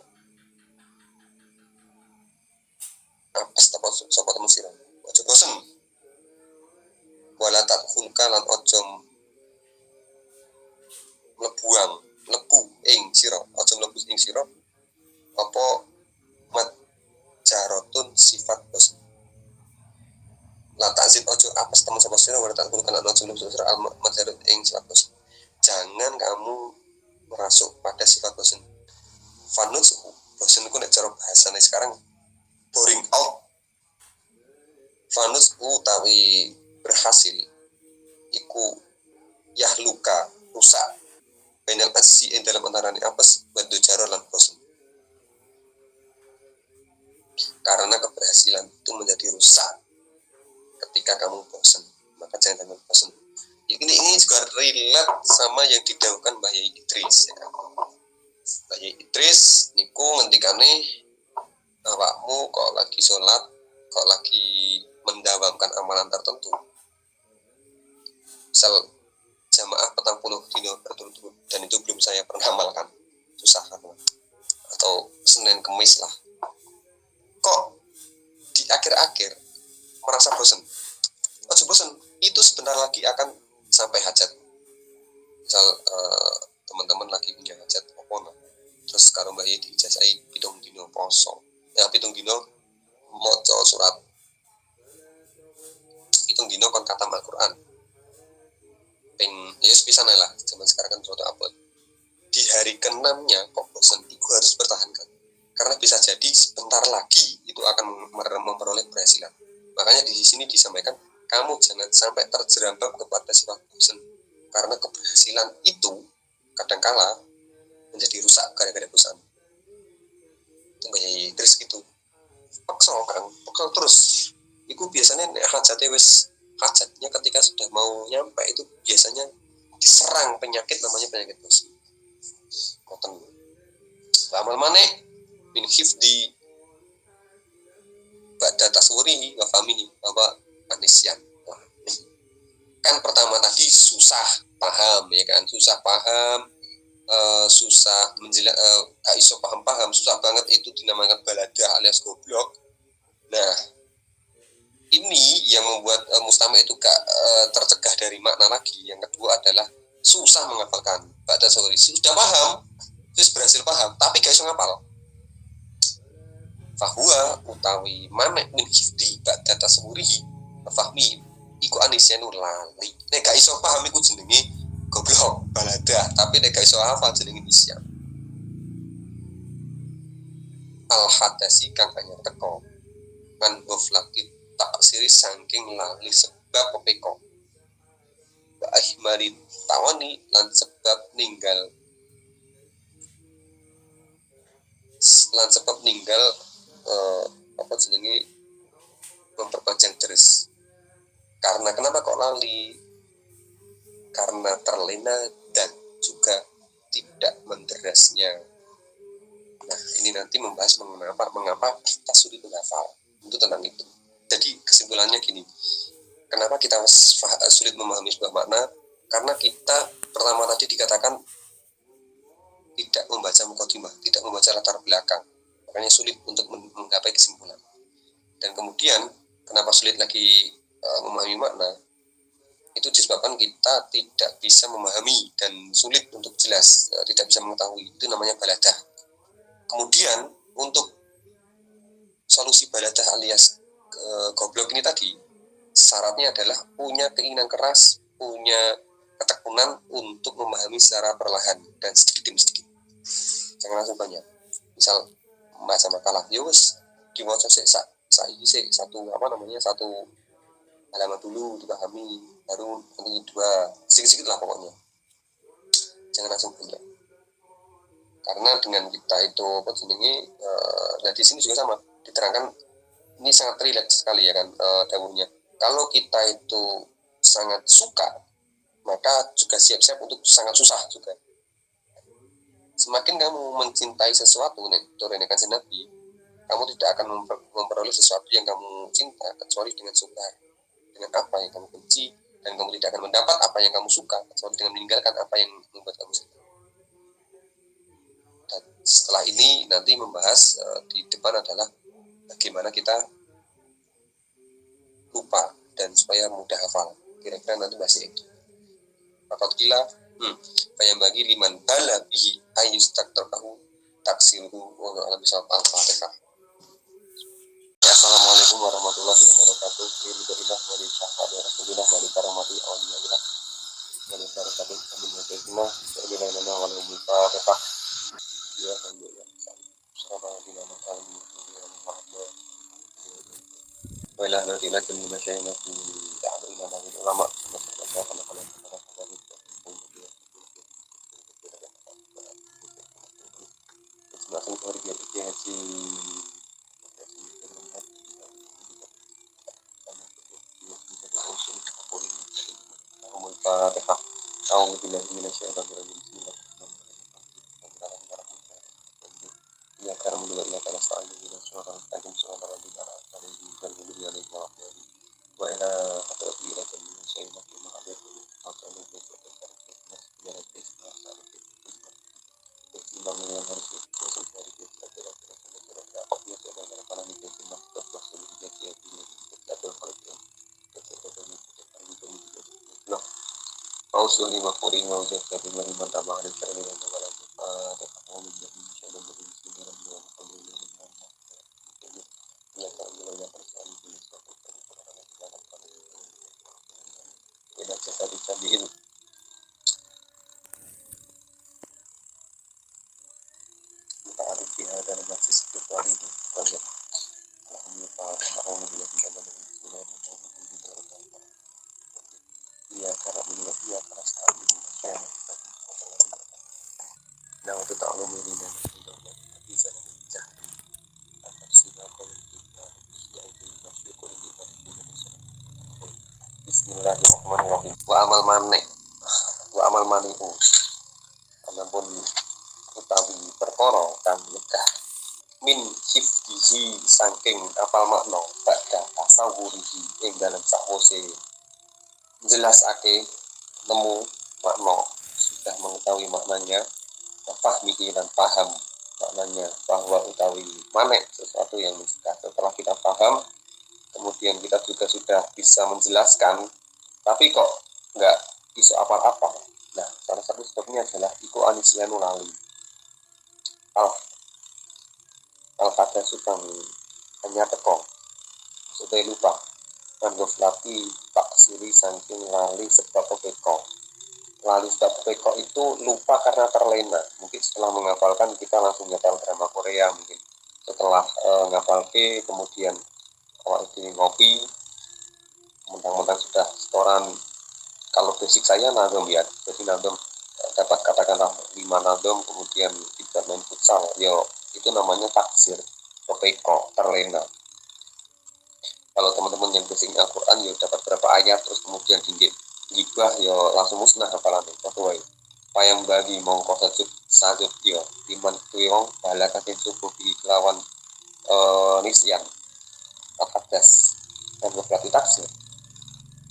B: apes sapa temen sira. Ojo bosen. Wala tadkhulka lan ojo mlebu ing sira, ojo mlebu ing sira apa majarotun sifat bosen. La ta'zid ojo apes temen sapa sira wala tadkhulka lan ojo mlebu sira al majarot ing sifat bosen. Jangan kamu merasuk pada sifat bosen. Fanus bosen ku nek cara bahasane sekarang boring out. Fanus utawi berhasil iku yahluka rusak bainal asyi dalam antarane apes badu jaro lan bosen. Karena keberhasilan itu menjadi rusak ketika kamu bosen, maka jangan bosen. Ini juga relate sama yang didhawuhkan Mbah Yai Idris ya. Mbah Yai Idris niku ngendikane awakmu kok lagi sholat, kok lagi mendawamkan amalan tertentu. Misal jamaah 40 dino berturut-turut dan itu belum saya pernah amalkan, susah kan, atau Senin Kemis lah. Kok di akhir-akhir merasa bosan? Ojo bosan, itu sebentar lagi akan sampai hajat. Misal teman-teman lagi punya hajat opona, terus kalau Mbak Yedi dijajai 7 dino poso, 7 dino maca surat, 7 dino kon khatam Al-Qur'an. Ya bisa lah, zaman sekarang kan suatu upload. Di hari ke-6-nya kok bosan, itu harus bertahankan. Karena bisa jadi sebentar lagi itu akan memperoleh keberhasilan. Makanya di sini disampaikan, kamu jangan sampai terjerembab kepada sifat bosan. Karena keberhasilan itu kadangkala menjadi rusak gara-gara bosan. Itu kayak terus gitu. Paksa terus. Itu biasanya hajatnya ketika sudah mau nyampe itu biasanya diserang penyakit namanya penyakit bosan. Ngoten. Amal maneh min hifdi ba'da taswuri wa fahmihi bahwa anisyan. Kan pertama tadi susah paham ya kan, susah paham, susah gak iso paham, susah banget, itu dinamakan balada alias goblok. Nah, ini yang membuat mustama itu gak tercegah dari makna lagi. Yang kedua adalah susah menghafalkan. Ba'da taswuri sudah paham, terus berhasil paham, tapi gak iso ngapal. Fahuwa utawi manek min hifdi ba'da taswurihi fahmi iku anisyanu lali. Nek gak iso paham iku jenenge goblok balada, tapi nek gak iso hafal jenenge nisyan. al hadasi kang anyar teko kan goflati tak siri saking lali sebab pepeko wa ahmari tawani lan sebab ninggal apa jenenge memperpanjang terus. Karena kenapa kok lali? Karena terlena dan juga tidak menderasnya. Nah, ini nanti membahas mengapa kita sulit menghafal. Itu tentang itu. Jadi kesimpulannya gini, kenapa kita sulit memahami sebuah makna? Karena kita pertama tadi dikatakan tidak membaca mukadimah, tidak membaca latar belakang. Makanya sulit untuk menggapai kesimpulan. Dan kemudian kenapa sulit lagi memahami makna? Itu disebabkan kita tidak bisa memahami dan sulit untuk jelas, tidak bisa mengetahui. Itu namanya baladah. Kemudian untuk solusi baladah alias goblok ini tadi, syaratnya adalah punya keinginan keras, punya ketekunan untuk memahami secara perlahan dan sedikit demi sedikit. Jangan langsung banyak. Misal membaca makalah, ya wes diwaca satu halaman dulu dipahami, baru nanti dua, sedikit lah pokoknya. Jangan langsung banyak. Karena dengan kita itu nah di sini juga sama diterangkan, ini sangat rileks sekali ya kan dawuhnya. Kalau kita itu sangat suka, maka juga siap-siap untuk sangat susah juga. Semakin kamu mencintai sesuatu, turunnya kanjeng Nabi, kamu tidak akan memperoleh sesuatu yang kamu cinta kecuali dengan suka, dengan apa yang kamu benci, dan kamu tidak akan mendapat apa yang kamu suka kecuali dengan meninggalkan apa yang membuat kamu suka. Dan setelah ini nanti membahas di depan adalah bagaimana kita lupa dan supaya mudah hafal. Kira-kira nanti bahas itu. Fakat gila, yang bagi liman bala bihi ayus takterkahu taksiruhu wa ala bisal al-fatihah. Assalamualaikum warahmatullahi wabarakatuh. Alhamdulillah wa li syahadu rasulillah wa li karamati awliyaillah wa li barakatuh amin wa ta'ala wa ala al-fatihah. Ya alhamdulillah. Assalamualaikum warahmatullahi wabarakatuh. Wa ila nadina kulli masyayikh ta'ala ila nabil ulama langsung keluar haji Al-Fatihah. A'udzubillahi minasyaitonir rajim. Ya karam dulu ya kana sa'al dulu surah al-tajim surah al-radiyah al-radiyah al-radiyah al-radiyah wa ila hadrati ila kulli syai'in ma hadir al-qalu bi Ausuli wa quri wa ujad dari mariman tabah dan syarani dan mawalan Fatihah min jadi syaitan dari bismillah ya kalau ya persoalan ini suatu tidak bisa dicabiin kita ada di ada masih spiritual itu saja. Alhamdulillah alhamdulillah kita dari bismillah ya karena sekali nah untuk taklum ini dan bisa bisa Bismillahirrahmanirrahim. Wa amal mani'u anapun utawi perkara kang nyegah min hifdihi saking apal makna badha tasawwurihi ing dalem sakwise jelasake nemu makna sudah mengetahui maknanya fahmihi dan paham maknanya bahwa utawi manek sesuatu yang mencegah. Setelah kita paham, kemudian kita juga sudah bisa menjelaskan, tapi kok nggak bisa apa-apa. Nah, salah satu sebabnya adalah iku anisyanu lali. Al-Qadha sukang hanya teko, supaya lupa. Dan goflati tak siri saking lali sebab peko. Lali sebab peko itu lupa karena terlena. Mungkin setelah menghafalkan kita langsung nyetel drama Korea mungkin. Setelah ngapalke kemudian awak ini ngopi, mentang-mentang sudah setoran. Kalau basic saya nadom ya, jadi nadom dapat katakanlah 5 nadom kemudian 3 main futsal, yo itu namanya taksir, topeko, terlena. Kalau teman-teman yang basic Al-Quran ya dapat berapa ayat terus kemudian gibah ya langsung musnah hafalannya sesuai payang bagi mongko sajud ya iman tuwong bala katin subuh di lawan nisyan atadas dan berarti taksir.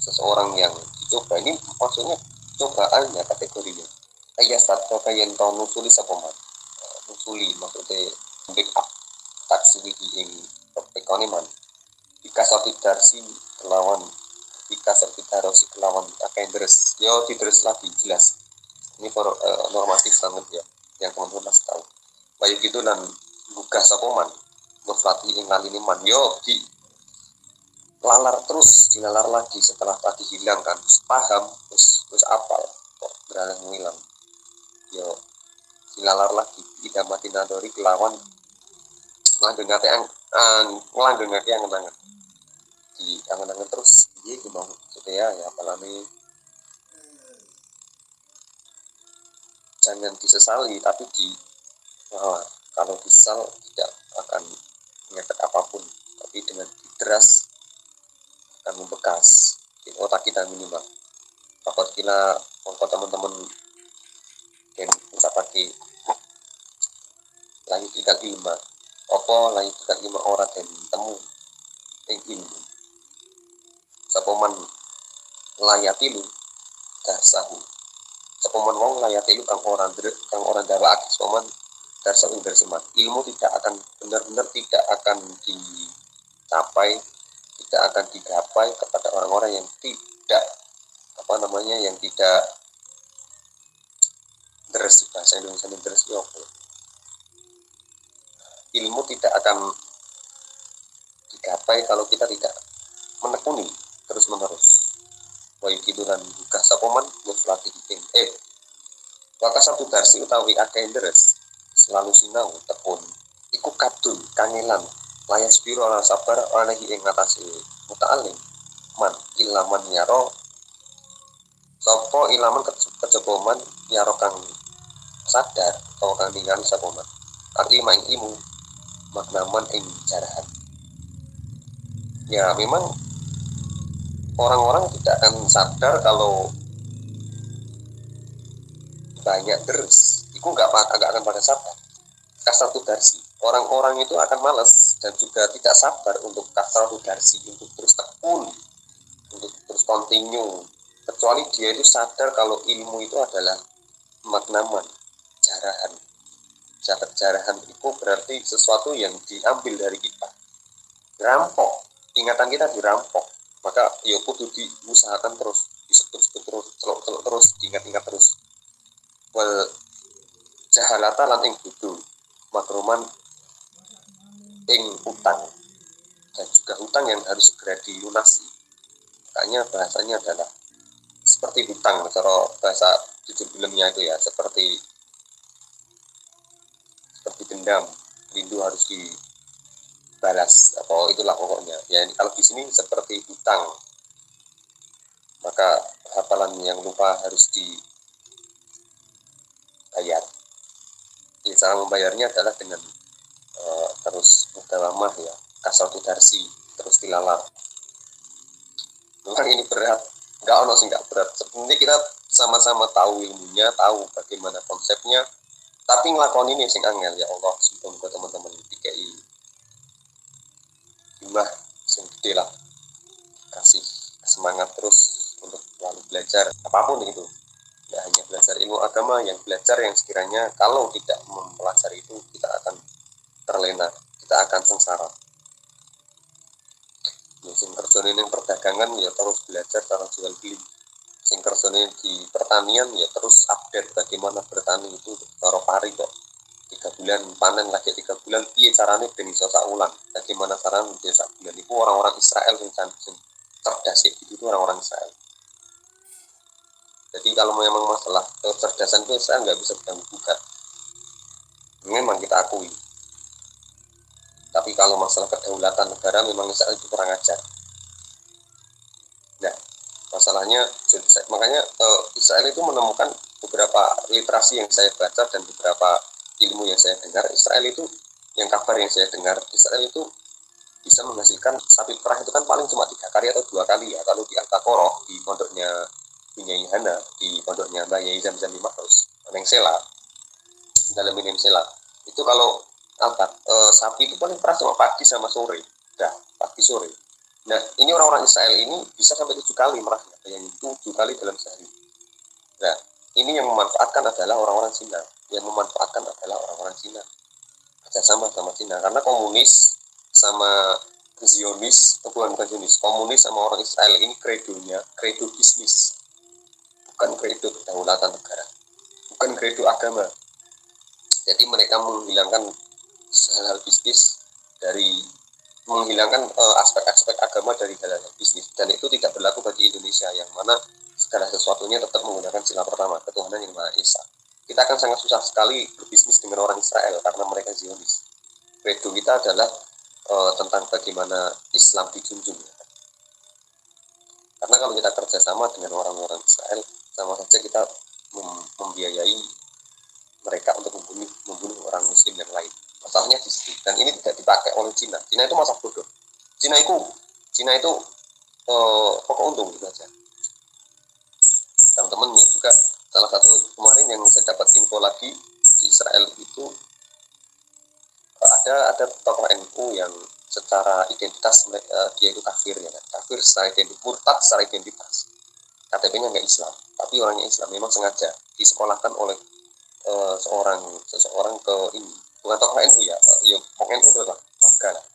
B: Seseorang yang dicoba ini maksudnya cobaannya kategorinya ayat satu kayak tau nusuli sapoman nusuli maksudnya backup taksir ini pekone man jika satu darsi kelawan jika satu darosi kelawan akan deres yo diteres lagi jelas ini normatif banget ya yang teman-teman harus tahu baik itu dan buka sapoman berflatih ingal ini man yo di lalar terus dilalar lagi setelah tadi hilang kan paham terus apal kok berani menghilang yo dilalar lagi tidak mati nadori kelawan langgengake angen-angen di angen-angen terus iya gimana supaya ya apalagi jangan disesali tapi kalau disesal tidak akan ngefek apapun tapi dengan dideras akan membekas di otak kita minimal apabila teman-teman yang bisa pakai lagi tidak ilmu apa lagi tidak ilmu orang dan temu yang ilmu sapoman layati lu dasahu sapoman wong layati lu kang orang dawa akis sapoman dasahu bersemat ilmu tidak akan benar-benar tidak akan dicapai tidak akan digapai kepada orang-orang yang tidak yang tidak deres bahasa Indonesia deres ilmu tidak akan digapai kalau kita tidak menekuni terus menerus wa yukidu lan buka sapoman muflati ing waka satu darsi utawi akeh deres selalu sinau tekun iku kadun kangelan layas biro ala sabar alehi ing ngatasi muta'alim man ilaman yaro sopo ilaman kecoboman yaro kang sadar atau kang ningali sapoman aklima ing imu maknaman ing jarahan ya memang orang-orang tidak akan sadar kalau banyak deres itu nggak akan pada sadar kasatu darsi orang-orang itu akan malas dan juga tidak sabar untuk kasatu darsi untuk terus tekun untuk terus continue kecuali dia itu sadar kalau ilmu itu adalah maknaman jarahan jarahan itu berarti sesuatu yang diambil dari kita dirampok ingatan kita dirampok maka ya kudu diusahakan terus disebut terus celok terus diingat-ingat terus wal jahalata lan ing bodho makruman ing utang dan juga hutang yang harus segera dilunasi makanya bahasanya adalah seperti hutang cara bahasa jujur filmnya itu ya seperti dendam rindu harus dibalas atau itulah pokoknya ya kalau di sini seperti hutang maka hafalan yang lupa harus dibayar ya, cara membayarnya adalah dengan terus mudawamah ya kasal tudarsi terus dilalar memang ini berat nggak ono sih nggak berat sebenarnya kita sama-sama tahu ilmunya tahu bagaimana konsepnya tapi ngelakoni ini sing angel ya Allah semoga teman-teman DKI jumlah sing gede lah kasih semangat terus untuk selalu belajar apapun itu tidak hanya belajar ilmu agama yang belajar yang sekiranya kalau tidak mempelajari itu kita akan terlena kita akan sengsara ya sing kerjane ning perdagangan ya terus belajar cara jual beli sing kerjane di pertanian ya terus update bagaimana bertani itu cara pari kok 3 bulan panen lagi 3 bulan piye carane ben iso sak wulan bagaimana carane ben sak bulan itu orang-orang Israel sing cerdas itu orang-orang Israel jadi kalau memang masalah kecerdasan itu Israel nggak bisa diganggu gugat memang kita akui Tapi kalau masalah kedaulatan negara memang Israel itu kurang ajar. Nah, masalahnya makanya Israel itu menemukan beberapa literasi yang saya baca dan beberapa ilmu yang saya dengar, Israel itu yang kabar yang saya dengar, Israel itu bisa menghasilkan sapi perah itu kan paling cuma 3 kali atau 2 kali ya. Kalau di Al-Baqarah di pondoknya Nyai Hana, di pondoknya Mbak Yai Zamzam Mahrus Neng Sela, dalam Neng Sela itu kalau angkat sapi itu paling perah cuma pagi sama sore, dah pagi sore. Nah, ini orang-orang Israel ini bisa sampai 7 kali merahnya, yang 7 kali dalam sehari. Nah, ini yang memanfaatkan adalah orang-orang Cina. Yang memanfaatkan adalah orang-orang Cina. Kerjasama sama Cina. Karena komunis sama Zionis, bukan Zionis, komunis sama orang Israel ini kredonya, kredo bisnis. Bukan kredo kedaulatan negara. Bukan kredo agama. Jadi mereka menghilangkan hal-hal bisnis dari menghilangkan aspek-aspek agama dari hal-hal bisnis, dan itu tidak berlaku bagi Indonesia yang mana segala sesuatunya tetap menggunakan sila pertama, ketuhanan yang Maha Esa. Kita akan sangat susah sekali berbisnis dengan orang Israel karena mereka Zionis. Credo kita adalah tentang bagaimana Islam dijunjung. Karena kalau kita kerjasama dengan orang-orang Israel, sama saja kita membiayai mereka untuk membunuh orang Muslim yang lain. Masalahnya di situ, dan ini tidak dipakai oleh Cina. Cina itu masa bodoh. Cina itu pokok untung gitu aja. Teman-temannya juga salah satu kemarin yang saya dapat info lagi di Israel itu ada tokoh NU yang secara identitas dia itu kafir ya, kafir secara identitas, murtad secara identitas. KTP-nya nggak Islam, tapi orangnya Islam. Memang sengaja disekolahkan oleh seseorang ke ini, bukan tokoh NU ya, tokoh NU adalah warga lah,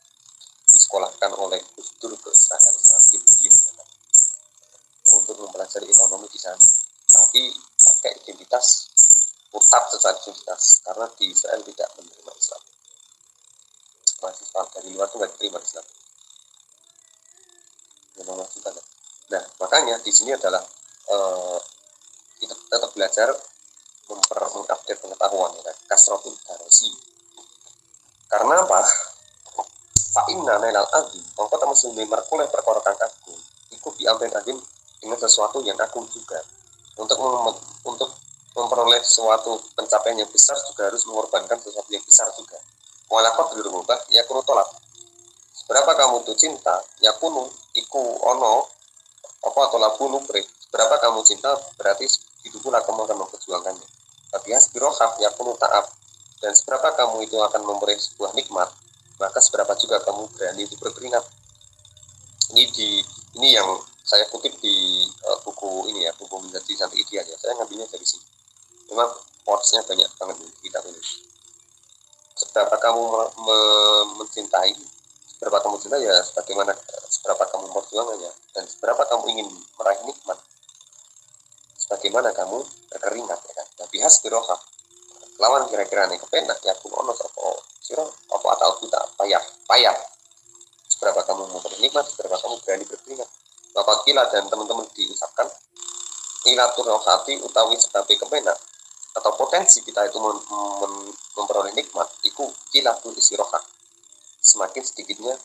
B: disekolahkan oleh Gus Dur ke Israel saat diam untuk mempelajari ekonomi di sana, tapi pakai identitas murtad secara identitas karena di Israel tidak menerima Islam. Mahasiswa dari luar itu nggak diterima Islam. Memang wajib banget. Nah, makanya di sini adalah kita tetap belajar mengupdate pengetahuan ya kan, kasratul darosi. Karena apa? Fa'inna nailal azim, mongko teman muslim merkuleh perkara kang agung, iku diambil azim dengan sesuatu yang agung juga. Untuk memperoleh sesuatu pencapaian yang besar juga harus mengorbankan sesuatu yang besar juga. Walakot dirubah ya kuno tolak. Seberapa kamu tuh cinta, ya kuno iku ono apa tolak bunuh bre. Seberapa kamu cinta berarti itu pula kamu akan memperjuangkannya. Tapi hasbirohah ya kuno taat. Dan seberapa kamu itu akan memberi sebuah nikmat, maka seberapa juga kamu berani untuk berkeringat. Ini yang saya kutip di buku ini ya, buku menjadi santri ideal ya. Saya ngambilnya dari sini. Memang porsinya banyak banget kita tulis. Seberapa kamu mencintai, seberapa kamu cinta ya sebagaimana seberapa kamu memperjuangkannya, dan seberapa kamu ingin meraih nikmat, sebagaimana kamu berkeringat ya kan. Tapi hasbirohah lawan kira-kira nih kepenak ya pun ono sopo siro apa atau kita payah seberapa kamu mau bernikmat, seberapa kamu berani berkeringat. Bapak kila dan teman-teman diucapkan ilatur hati utawi sebagai kepenak atau potensi kita itu memperoleh nikmat itu kilatul istirahat, semakin sedikitnya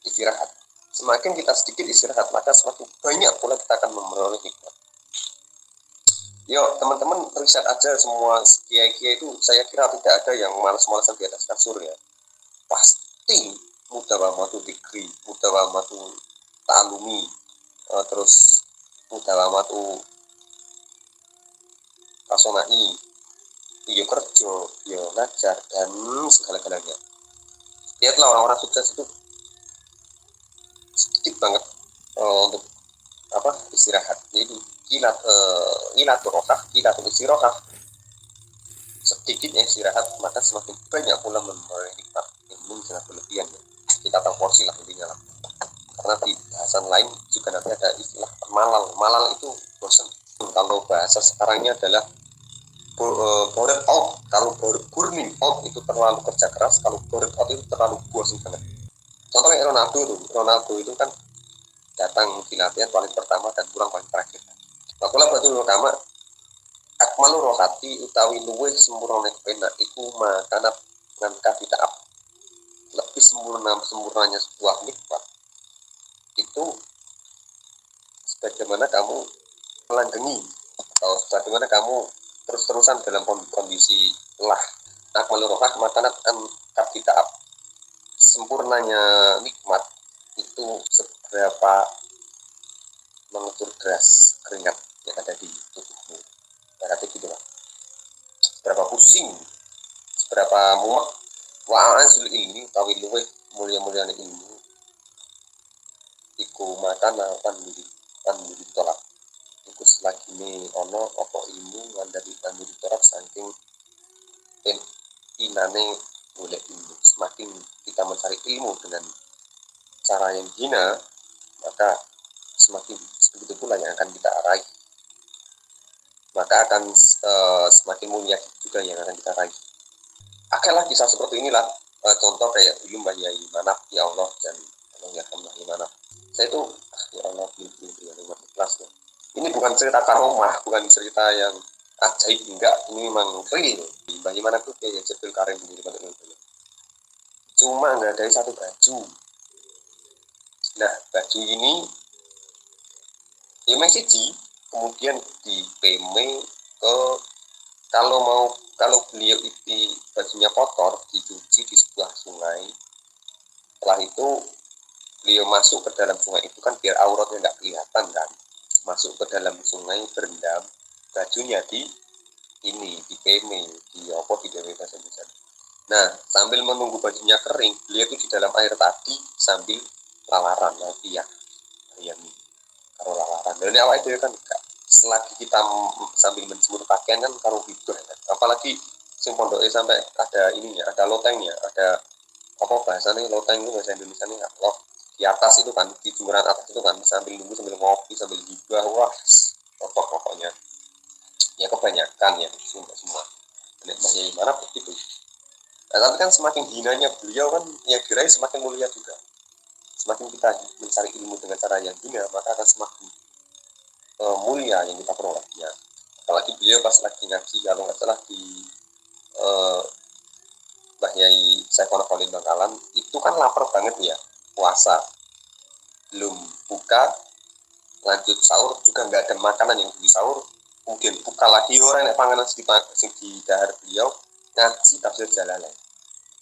B: istirahat. Semakin kita sedikit istirahat maka semakin banyak pula kita akan memperoleh nikmat. Yuk teman-teman riset aja semua kiai-kiai itu, saya kira tidak ada yang malas-malasan di atas kasur ya. Pasti mudawamatu dikri, mudawamatu ta'alumi, terus mudawamatu kasonai, iya kerja, iya ngajar, dan segala-galanya. Lihatlah orang-orang sukses itu sedikit banget untuk istirahat. Jadi ilatul rokah, ilatul istirahat. Sedikitnya istirahat maka semakin banyak pula memperoleh nikmat. Ini sangat berlebihan ya. Kita tahu porsi lah intinya lah. Karena di bahasan lain juga nanti ada istilah malal itu bosan. Kalau bahasa sekarangnya adalah bored out. Kalau burning out itu terlalu kerja keras, kalau bored out itu terlalu bosan banget. Contohnya Ronaldo itu kan datang di latihan paling pertama dan pulang paling terakhir. Bakulah batu utama akmalu rohati utawi luweh sempurna kepenak iku makanat ngan kabitaap. lebih sempurnanya sebuah nikmat itu sebagaimana kamu melanggengi atau sebagaimana kamu terus-terusan dalam kondisi lelah. Akmalur rahmatan akan kita sempurnanya nikmat itu seberapa mengucur deras keringat yang ada di tubuhmu. Berarti gitu lah. Seberapa pusing, seberapa muak. Wa'azul ilmi tawi luweh mulia-muliane ilmu iku makan pan ditolak. Iku selagine ana apa ilmu ngandani ditolak saking inane golek ilmu. Semakin kita mencari ilmu dengan cara yang hina, maka semakin begitu pula yang akan kita raih. Maka akan semakin mulia juga yang akan kita raih. Akhirlah kisah seperti inilah contoh kayak dulu Mbah Yai Manaf, ya Allah, dan Allah ya Mbah Yai Manaf. Saya itu ya Allah belum ikhlas ya. Ini bukan cerita karomah, bukan cerita yang ajaib, enggak, ini memang real. Mbah Yai Manaf itu kayak Jibril Karim di Pondok Ilmu. Cuma nggak ada satu baju. Nah, baju ini ya mesiji kemudian di PM ke kalau beliau itu bajunya kotor dicuci di sebuah sungai. Setelah itu beliau masuk ke dalam sungai itu kan biar auratnya nggak kelihatan kan, masuk ke dalam sungai berendam, bajunya di PM di apa di bahasa Indonesia. Nah, sambil menunggu bajunya kering, beliau itu di dalam air tadi sambil lalaran lagi ya, yang kalau lalaran. Dan awal itu kan enggak. Selagi kita sambil menjemur pakaian kan kalau gitu ya. Apalagi sing pondoknya sampai ada ininya, ada lotengnya, ada apa bahasanya loteng itu bahasa Indonesia nih, loh di atas itu kan, di jemuran atas itu kan sambil nunggu sambil ngopi sambil gibah, wah pokoknya ya kebanyakan ya semua banyak mana begitu. Nah, tapi kan semakin hinanya beliau kan yang diraih semakin mulia juga. Semakin kita mencari ilmu dengan cara yang hina, maka akan semakin mulia yang kita perolehnya. Apalagi beliau pas lagi ngaji, kalau nggak salah di Mbah Yai Saifono Khalil Bangkalan, itu kan lapar banget ya, puasa, belum buka, lanjut sahur juga nggak ada makanan yang di sahur, kemudian buka lagi orang yang panganan di dahar beliau, ngaji tafsir Jalalain.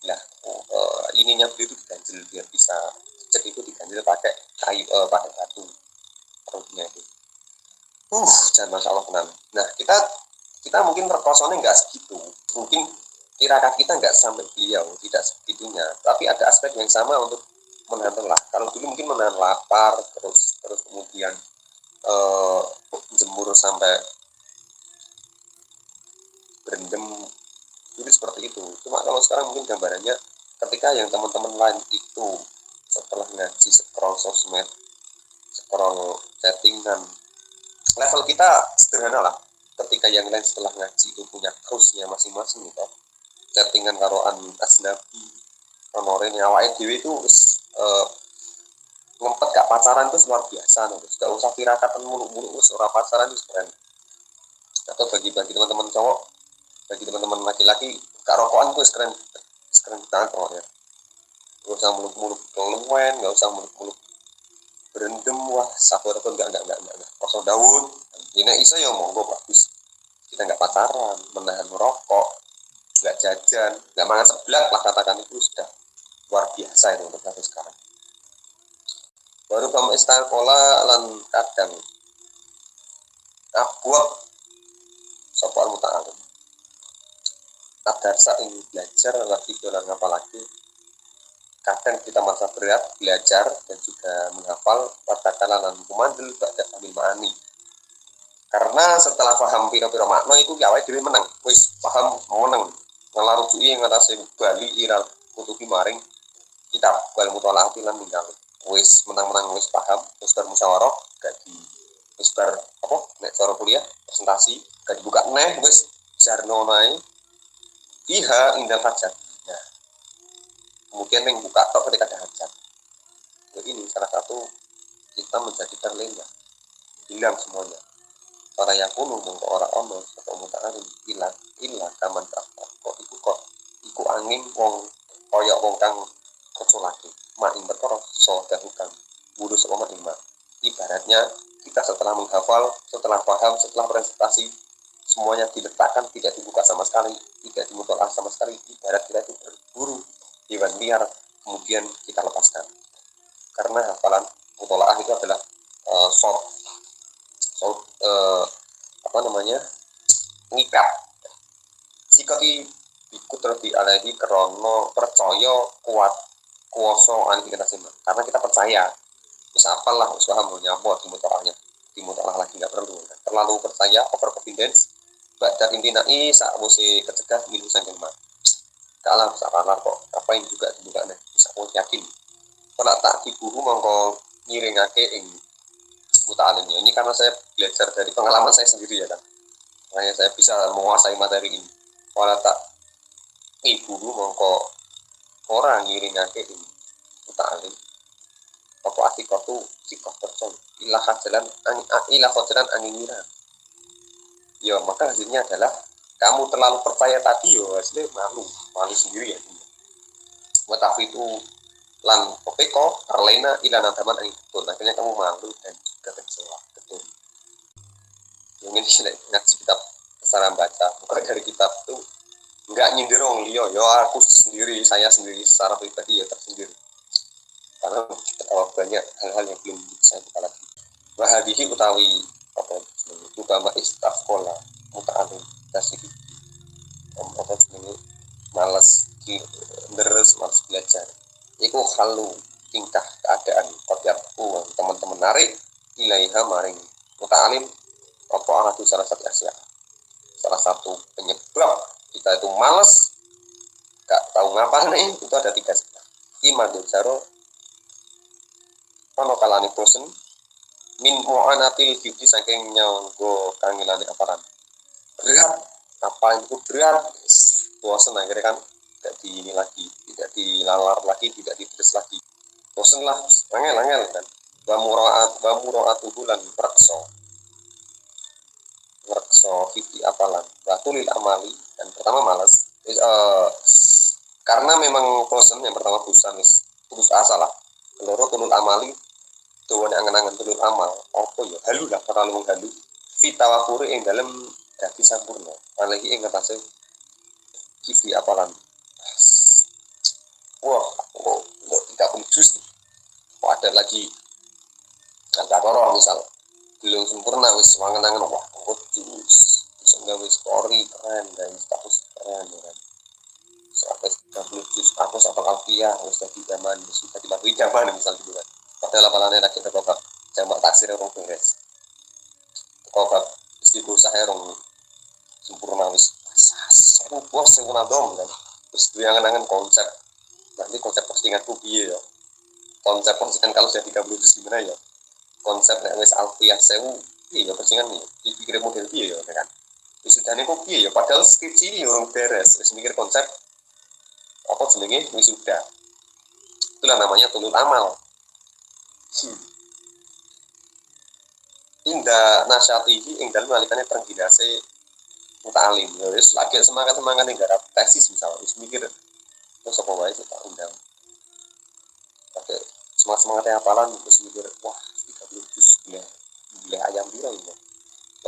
B: Nah, ininya beliau itu diganjil biar bisa cek itu diganjil pakai kayu, pakai batu perutnya itu. Jangan masya Allah tenang. Nah, kita mungkin terkosongnya nggak segitu, mungkin tirakat kita nggak sampai beliau, tidak segitunya. Tapi ada aspek yang sama untuk menahan lelah. Kalau dulu mungkin menahan lapar, terus kemudian jemur sampai berendam, jadi seperti itu. Cuma kalau sekarang mungkin gambarannya ketika yang teman-teman lain itu setelah ngaji scroll sosmed, scroll chattingan, level kita sederhana lah. Ketika yang lain setelah ngaji itu punya krusnya masing-masing gitu, chattingan karoan asnabi honorin awake dhewe itu ngempet gak pacaran itu luar biasa nih. Gak usah tirakatan mulu-mulu ora pacaran itu keren. Atau bagi teman-teman cowok, bagi teman-teman laki-laki, gak rokokan itu keren banget pokoknya. Gak usah muluk-muluk ngeluen, gak usah muluk-muluk berendam, wah sabar pun enggak. Kosong daun, ini iso ya monggo bagus. Kita nggak pacaran, menahan merokok, nggak jajan, nggak makan seblak lah, katakan itu sudah luar biasa itu untuk kita sekarang. Baru kamu istilah pola lan kadang abuak sopor muta'alim. Adarsa ini belajar lagi dolan apalagi kadang kita masa berat belajar dan juga menghafal kata-kata lan kumandel pada sambil ma'ani. Karena setelah paham pira-pira makna itu ya awake dhewe menang. Wis paham menang. Ngelarujuki ing atase bali iral kutubi maring kitab wal mutalaati lan ninggal. Wis menang-menang wis paham, wis bar musyawarah, gak di wis bar apa nek cara kuliah presentasi, gak dibuka neh wis jarno nae. Iha indah hajat. Nah, kemudian yang buka tok ketika ada hajat. Jadi ini salah satu kita menjadi terlena. Hilang semuanya. Para yang kuno mongko ora ono sapa muta'alim ilang kaman kok iku angin wong kaya wong kang setelah menghafal, setelah paham, setelah presentasi, semuanya diletakkan, tidak dibuka sama sekali, tidak dimutolaah sama sekali, ibarat kita itu berburu hewan liar, kemudian kita lepaskan. Karena hafalan mutolaah itu adalah ngikat. Jika ikut terlebih alaihi krono percaya kuat kuoso anti kita simak. Karena kita percaya, bisa apalah usaha mau nyamuk di mutolaah lagi nggak perlu. Terlalu percaya, over confidence, badan intinai saat musi kecegah minum sangking mak. Kalah salah kok, apa yang juga nih bisa yakin. Kalau tak dibuhu mongko ngiringake ing muta'alimnya. Ini karena saya belajar dari pengalaman saya sendiri ya kan. Makanya saya bisa menguasai materi ini. Kalau tak ibu mongko orang ngiringake ing muta'alim. Apa atikah tu sikah person ilah jalan angin mira. Ya maka hasilnya adalah kamu terlalu percaya tadi yo hasilnya malu sendiri ya. Watafi itu lan opeko terlena ilana taman angin betul. Akhirnya kamu malu dan juga kecewa betul. Mungkin ngaji kitab secara baca bukan dari kitab itu enggak nyindir orang liya ya aku sendiri, saya sendiri secara pribadi ya tersendiri. Karena banyak hal-hal yang belum saya buka lagi. Wahadihi utawi apa utama istafkola muta'alim tasiri apa jenenge malas malas belajar. Iku halu tingkah keadaan kopiatku teman-teman narik ilaiha maring muta'alim apa anak itu salah satu penyebab kita itu malas gak tahu ngapa nih itu ada 3 sebab. Iman jaro ono kalane bosen min mu'anatil hifdi saking nyanggo kangelane aparan berat apa itu berat bosen akhirnya kan tidak dilalar lagi tidak ditulis lagi bosen lah angel kan wa muraat bulan rekso hifdi apalan batulil amali dan pertama malas karena memang bosen yang pertama bosan putus asa lah keloro tulul amali tuh angan-angan tulul amal apa ya halu lah terlalu menghalu fitawakuri yang dalam dadi sampurna alaihi ing ngatasi hifdi apalan tidak jus kok ada lagi ada korong misal belum sempurna wis angan-angan wah kok jus bisa gawe story keren dan status keren kan sampai 30 jus aku sama Alfia wis dadi zaman sudah dilakukan zaman misal gitu kan padahal apalane lagi terbapak jamak taksir orang beres kok istiqo saya orang sempurna wis saya bos yang kena dom kan terus dia angan-angan konsep nanti konsep postinganku piye ya konsep postingan kalau saya 30 jus gimana ya konsep nek wis Alfia sewu piye ya postingan nih dipikir model piye ya kan wis sudane kok piye ya padahal skripsi ini orang beres wis mikir konsep apa jenenge wis sudah itulah namanya tulul amal indah nasyatihi ing dalem nalikane terginase muta'alim ya wis lagi semangat ning garap tesis misalnya wis mikir terus apa wae tak undang pakai semangatnya apalan wis mikir wah 30 juz gila ayam biro ini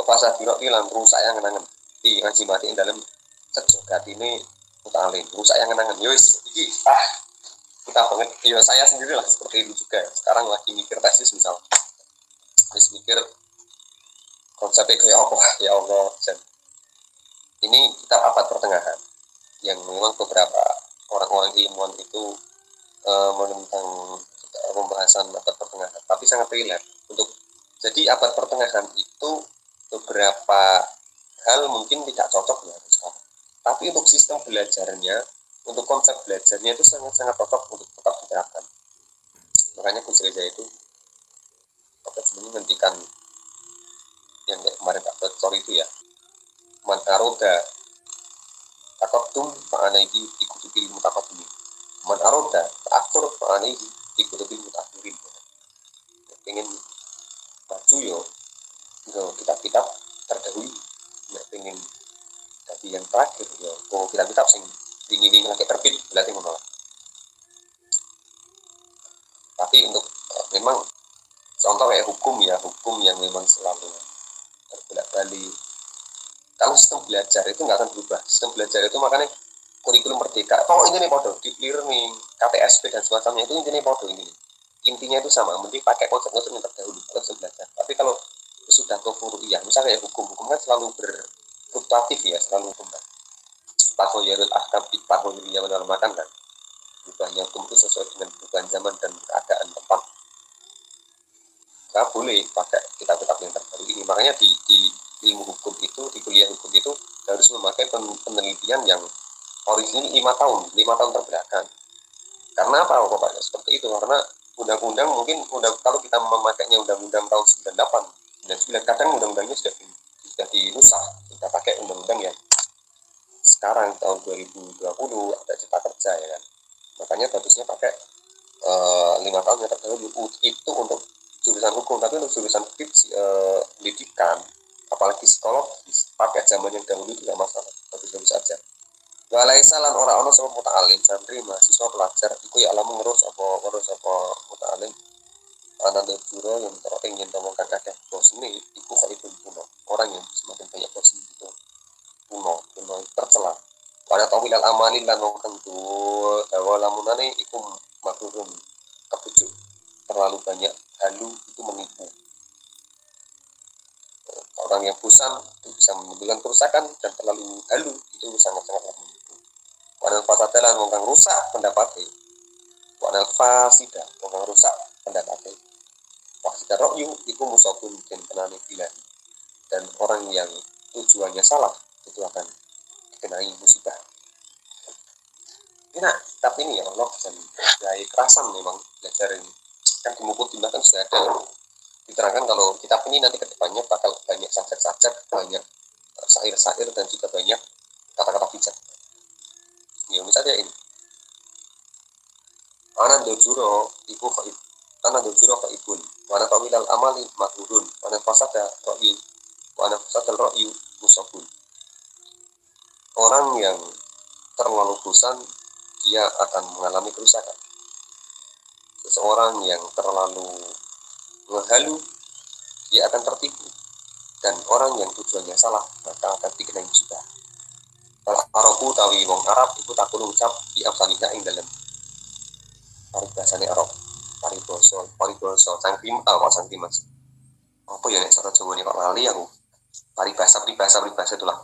B: pas biro ki lan rusak yang ngenangen iki ngaji mati ing dalem sejogatine muta'alim rusak yang ngenangen ya wis iki kita banget ya saya sendiri lah seperti itu juga sekarang lagi mikir tesis misal wis mikir konsepnya kayak apa ya Allah ini kitab abad pertengahan yang memang beberapa orang-orang ilmuwan itu menentang pembahasan abad pertengahan tapi sangat relate untuk jadi abad pertengahan itu beberapa hal mungkin tidak cocok ya sekarang tapi untuk sistem belajarnya untuk konsep belajarnya itu sangat-sangat cocok untuk tetap diterapkan makanya Gus Reza itu menghentikan yang kayak kemarin dapat story itu ya man aroda taqaddum fa'alaihi ikutubil mutaqaddimin man aroda ta'akhur fa'alaihi ikutubil mutaakhirin pengen maju yo kitab-kitab terdahulu pengen jadi yang terakhir yo kitab-kitab sing dingin-dingin lagi terbit berarti menolak tapi untuk memang contoh kayak hukum hukum yang memang selalu berbolak-balik. Kalau sistem belajar itu nggak akan berubah. Sistem belajar itu makanya kurikulum merdeka. Oh ini nih podo di learning, KTSP dan semacamnya itu intinya podo ini. Intinya itu sama, mending pakai konsep-konsep yang terdahulu kalau sistem belajar. Tapi kalau sudah ke furu'iyah, misalnya kayak hukum kan selalu berfluktuatif ya, selalu berubah. Tahoyarul ahkam tahoyarul menormakan kan. Berubahnya hukum itu sesuai dengan perubahan zaman dan keadaan tempat. Nggak boleh pakai kitab-kitab yang terbaru ini. Makanya di ilmu hukum itu, di kuliah hukum itu harus memakai penelitian yang original 5 tahun terbelakang. Karena apa Bapak? Seperti itu, karena undang-undang mungkin kalau kita memakainya undang-undang tahun 98 kadang undang-undangnya sudah dirusah, sudah pakai undang-undang yang sekarang tahun 2020 ada cipta kerja ya kan. Makanya bagusnya pakai 5 tahun yang terdahulu itu untuk jurusan hukum. Tapi untuk jurusan pendidikan apalagi psikologis pakai zaman yang dahulu itu tidak masalah, bagus-bagus saja. Walaisa lan ora ana sapa muta'alim santri mahasiswa pelajar iku ya alamu ngurus apa muta'alim ana juro yang terpengin ngomongkan kakek bosni iku kaibun kuno. Orang yang semakin banyak bosni itu kuno tercela. Pada tawilal amalin lan wong kentu dawa lamunane iku makrun kebujuk terlalu banyak halu itu menipu. Orang yang bosan itu bisa menimbulkan kerusakan dan terlalu halu itu sangat-sangat menipu. Wanal fasadalan wong kang rusak pendapatnya. Wanal fasida wong kang rusak pendapatnya. Fasida ra'yu iku musabun den kenane bilan. Dan orang yang tujuannya salah itu akan dikenai musibah. Nah, tapi ini ya Allah dan gaya kerasan memang belajar ini. Kan di buku timah kan sudah ada diterangkan kalau kitab ini nanti kedepannya bakal banyak sajak-sajak, banyak syair-syair dan juga banyak kata-kata bijak. Ya misalnya ini. Ana dojuro iku khaib. Ana dojuro khaibun. Wa ana tawilal amali makrurun. Wa ana fasada ra'yu. Wa ana fasadal ra'yu musabun. Orang yang terlalu bosan dia akan mengalami kerusakan. Seseorang yang terlalu ngehalu dia akan tertipu, dan orang yang tujuannya salah maka akan dikenai musibah. Arabu tawi wong Arab itu tak perlu ucap di afsalika ing dalam paribasane Arab pariboso sangkim mas apa ya nek cara Jawa ini kok lali aku paribasa itulah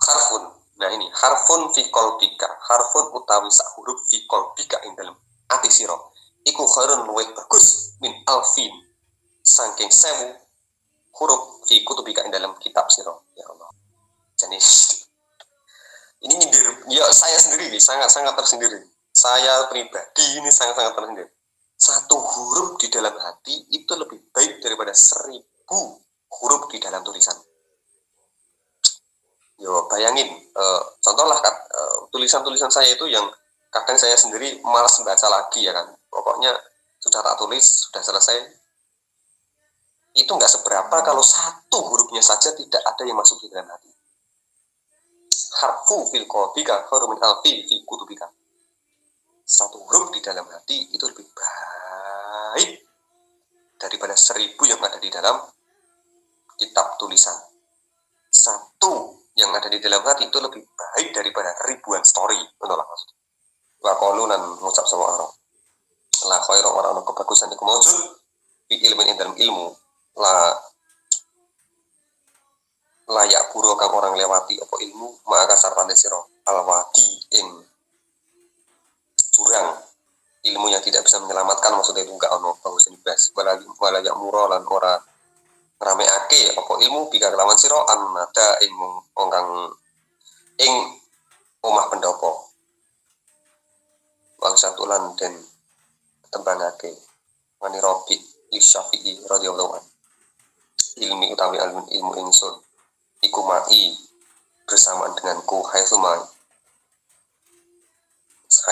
B: harfun. Nah ini harfun fi qalbika, harfun utawi sak huruf fi qalbika ing dalam ati sira iku khairun luwih bagus min alfin saking 1000 huruf fi kutubika ing dalam kitab sira. Ya Allah, jenis ini nyindir ya saya sendiri sangat-sangat tersendiri. Saya pribadi ini sangat-sangat tersendiri. Satu huruf di dalam hati itu lebih baik daripada 1000 huruf di dalam tulisan. Yo bayangin, contohlah tulisan-tulisan saya itu yang kadang saya sendiri malas baca lagi ya kan. Pokoknya sudah tak tulis, sudah selesai. Itu nggak seberapa kalau satu hurufnya saja tidak ada yang masuk di dalam hati. Harfu fil qalbika khairu min alfi fi kutubika. Satu huruf di dalam hati itu lebih baik daripada 1000 yang ada di dalam kitab tulisan. Satu yang ada di dalam hati itu lebih baik daripada ribuan story. Itulah maksudnya. Wa qalu lan ngucap sama orang. La khairu orang kebagusan iku maujud fi ilmin ing dalam ilmu. Layak buru kang orang lewati apa ilmu maka sarwane sira alwadi ing jurang ilmu yang tidak bisa menyelamatkan, maksudnya itu enggak ono bagus bebas walayak muro lan ora rameake apa ilmu bika kelawan sira anada ing wong kang ing omah pendopo bangsa tulan den tembangake wani Rabi Syafi'i radhiyallahu anhu ilmi utawi ilmu ingsun iku ma'i bersamaan denganku hai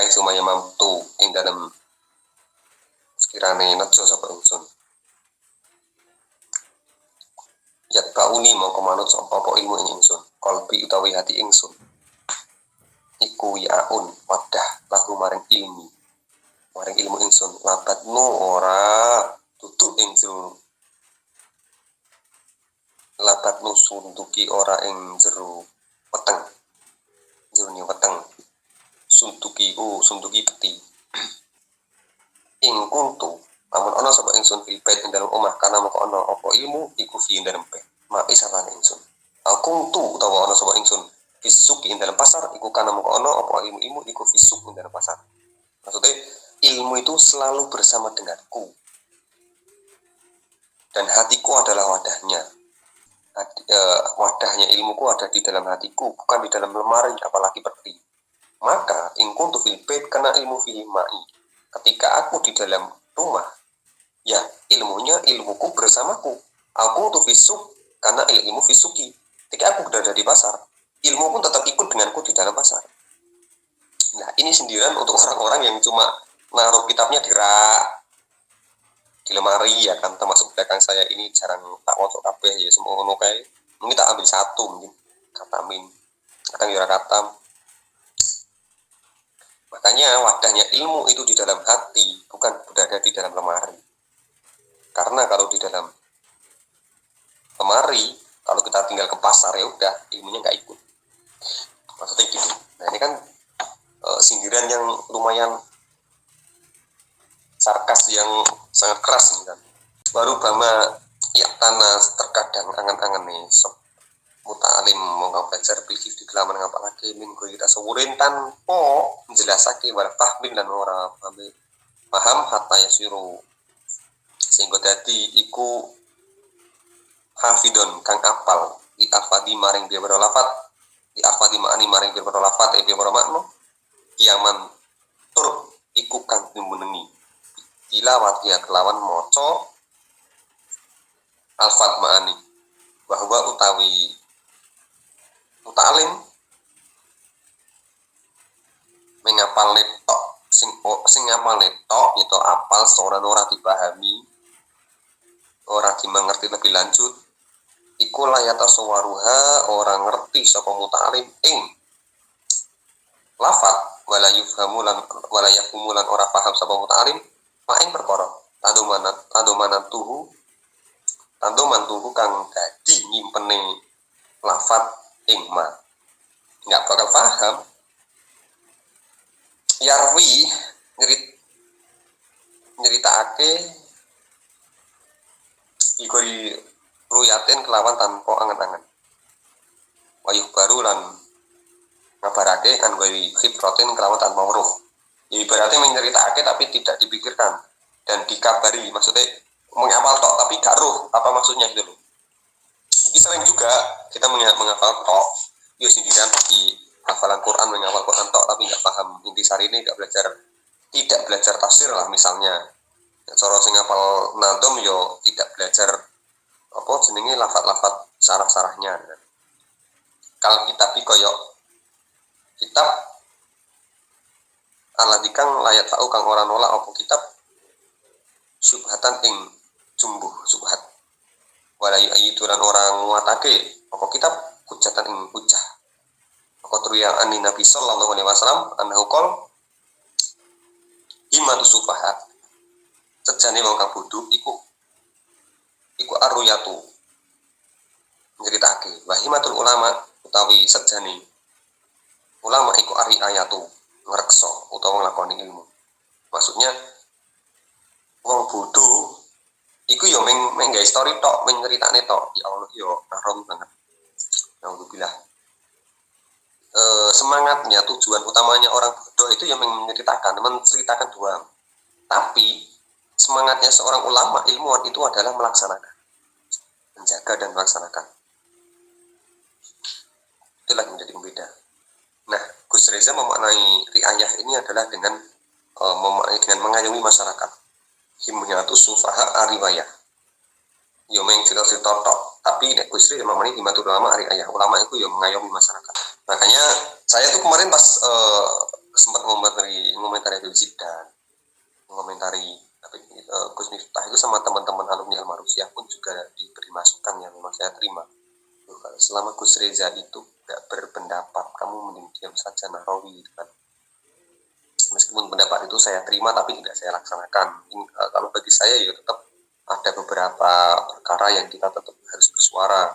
B: sumai mampu ing dalam sekirane nejo sapa ingsun yat bauni mongko manut sapa ilmu ing ingsun kalbi utawi hati ingsun iku yaun wadah lahu maring ilmu ingsun labatmu ora duduk ing jero labat nu suntuki ora ing jero weteng, jerone weteng. Suntuki peti. Ing kuntu amun ana sapa ingsun fil bait ing dalem omah kana moko ana apa ilmu iku fi ing dalem bait. Mai sarane ingsun. Kuntu utawa ana sapa ingsun fisuk ing dalem pasar iku kana moko ana apa ilmu iku fisuk ing dalem pasar. Maksudnya ilmu itu selalu bersama denganku dan hatiku adalah wadahnya. Wadahnya ilmuku ada di dalam hatiku, bukan di dalam lemari, apalagi peti. Maka in kuntu fil bait kana ilmu fihi ma'i. Ketika aku di dalam rumah, ya ilmuku bersamaku. Aku tuh fisuk karena ilmu fisuki. Ketika aku berada di pasar, ilmu pun tetap ikut denganku di dalam pasar. Nah, ini sindiran untuk orang-orang yang cuma naruh kitabnya di lemari ya kan, termasuk belakang saya ini jarang tak wocok kabeh ya semua ngono kae. Mungkin tak ambil satu mungkin katamin. Kadang ya katam. Makanya wadahnya ilmu itu di dalam hati, bukan berada di dalam lemari. Karena kalau di dalam lemari, kalau kita tinggal ke pasar ya udah ilmunya nggak ikut. Maksudnya gitu. Nah ini kan sindiran yang lumayan sarkas yang sangat keras ini kan. Baru bama ya tanah terkadang angan-angan nih sob muta'alim mau belajar pilih di kelaman ngapa lagi min kita sewurin tanpa menjelasake wal fahmin dan ora paham hatta yasiru sehingga dadi iku hafidon kang apal di afadi maring pira lafat di afadi ma'ani maring pira lafat pira makna kiaman tur iku kang timbunengi tilawat ya kelawan maca alfat ma'ani bahwa utawi muta'alim mengapal netok sing ngapal netok itu apal seorang ora dipahami ora dimengerti lebih lanjut iku layata sawaruha orang ngerti sapa muta'alim ing lafat wala yafhamulan ora paham sapa muta'alim maing perkara tanduman tuhu kang dadi nyimpene lafat ing ma nggak bakal paham yarwi nyeritakake dikori ruyatin kelawan tanpa angan-angan wayuh baru lan ngabarake kan gori khibratin kelawan tanpa weruh ya ibaratnya menyeritakake tapi tidak dipikirkan dan dikabari maksudnya menghafal tok tapi gak roh apa maksudnya gitu loh. Ini sering juga kita menghafal tok ya sindiran di hafalan Quran menghafal Quran tok tapi nggak paham intisari ini tidak belajar tafsir lah misalnya cara sing hafal nadom yo tidak belajar apa jenenge lafat-lafat sarah-sarahnya kalau kitab koyo kitab aladikang layak tahu kang ora nolak apa kitab subhatan ing jumbuh subhat walayu ayituran orang nguatake apa kitab hujatan ing hujah Qotruya ani Nabi sallallahu alaihi wasallam annahu qol himatu sufaha sejane wong kang bodho iku aruyatu nyeritake wa himatul ulama utawi sejane ulama iku ari ayatu ngreksa utawa nglakoni ilmu maksudnya wong bodho iku yo meng gawe story tok meng nyeritakne tok ya Allah yo haram banget alhamdulillah semangatnya tujuan utamanya orang bodoh itu yang menceritakan doang tapi semangatnya seorang ulama ilmuwan itu adalah melaksanakan menjaga dan melaksanakan itulah yang menjadi pembeda. Nah Gus Reza memaknai riayah ini adalah dengan memaknai dengan mengayomi masyarakat himyatu sufaha ariwayah yo meng cerita tok tapi nek Gus Reza memaknai himatul ulama riayah ulama itu yo mengayomi masyarakat. Makanya saya tuh kemarin pas sempat ngomentari dan mengomentari Gus Miftah itu sama teman-teman alumni Al-Marusyah pun juga diberi masukan yang memang saya terima. Selama Gus Reza itu gak berpendapat, kamu mending diam saja Nahrawi gitu kan. Meskipun pendapat itu saya terima tapi tidak saya laksanakan. Kalau bagi saya ya tetap ada beberapa perkara yang kita tetap harus bersuara.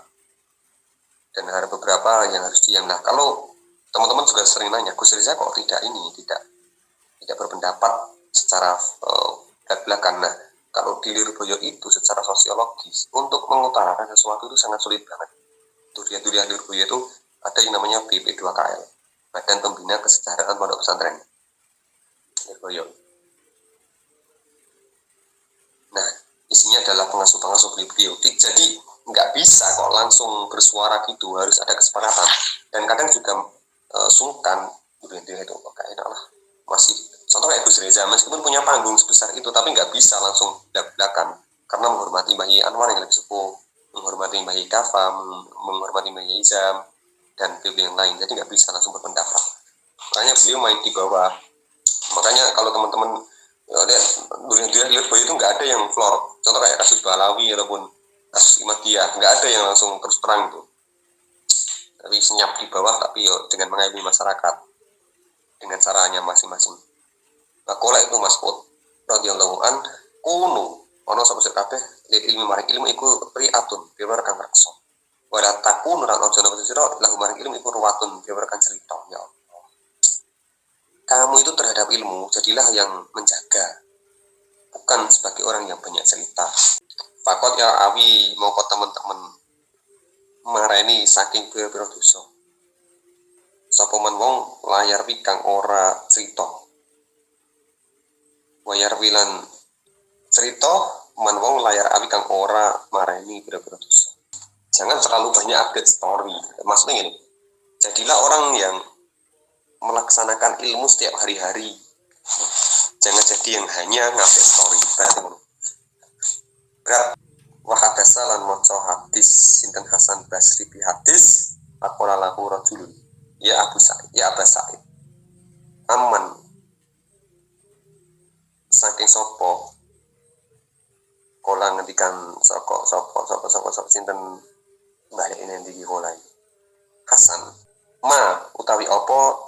B: dan ada beberapa yang harus diam. Nah, kalau teman-teman juga sering nanya, Gus Riza kok tidak berpendapat secara belak-belakan. Nah, kalau di Lirboyo itu secara sosiologis untuk mengutarakan sesuatu itu sangat sulit banget. Durian Lirboyo itu ada yang namanya BP2KL, Badan Pembina Kesejahteraan Pondok Pesantren Lirboyo. Nah, isinya adalah pengasuh-pengasuh beliau. Jadi nggak bisa kok langsung bersuara gitu, harus ada kesepakatan. Dan kadang juga sungkan durian itu, kayak enak lah. Masih contoh kayak Gus Reza, meskipun punya panggung sebesar itu, tapi nggak bisa langsung belak-belakan, karena menghormati Mbah Yai Anwar yang lebih sepuh, menghormati Mbah Yai Kafa, menghormati Mbah Yai Izam, dan beliau yang lain. Jadi nggak bisa langsung berpendapat. Makanya beliau main di bawah. Makanya kalau teman-teman lihat durian Lirboyo itu nggak ada yang floor. Contoh kayak kasus Balawi ataupun kasus Imadiyah, nggak ada yang langsung terus terang itu. Tapi senyap di bawah, tapi dengan mengayomi masyarakat dengan caranya masing-masing. Nah, kolek itu Mas Put radhiyallahu an kuno ana sapa sing kabeh ilmu maring ilmu iku riatun biwar kang reksa. Wala takun ora ana jono sira lahu maring ilmu iku ruwatun biwar kang cerita. Ya Allah. Kamu itu terhadap ilmu jadilah yang menjaga, bukan sebagai orang yang banyak cerita. Fakot ya awi mau kok teman-teman mareni saking pira-pira dosa. Sapa men wong layar wi kang ora cerita. Wayar wilan cerita men wong layar awi kang ora mareni pira-pira dosa. Jangan terlalu banyak update story. Maksudnya gini, jadilah orang yang melaksanakan ilmu setiap hari-hari. Jangan jadi yang hanya ngupdate story. Berat. Wahadasa lan maca hadis sinten Hasan Basri bi hadis aqala lahu rajulun ya Abu Sa'id ya Aba Sa'id aman saking sapa kala ngendikan sapa sinten balik ini iki kala Hasan ma utawi apa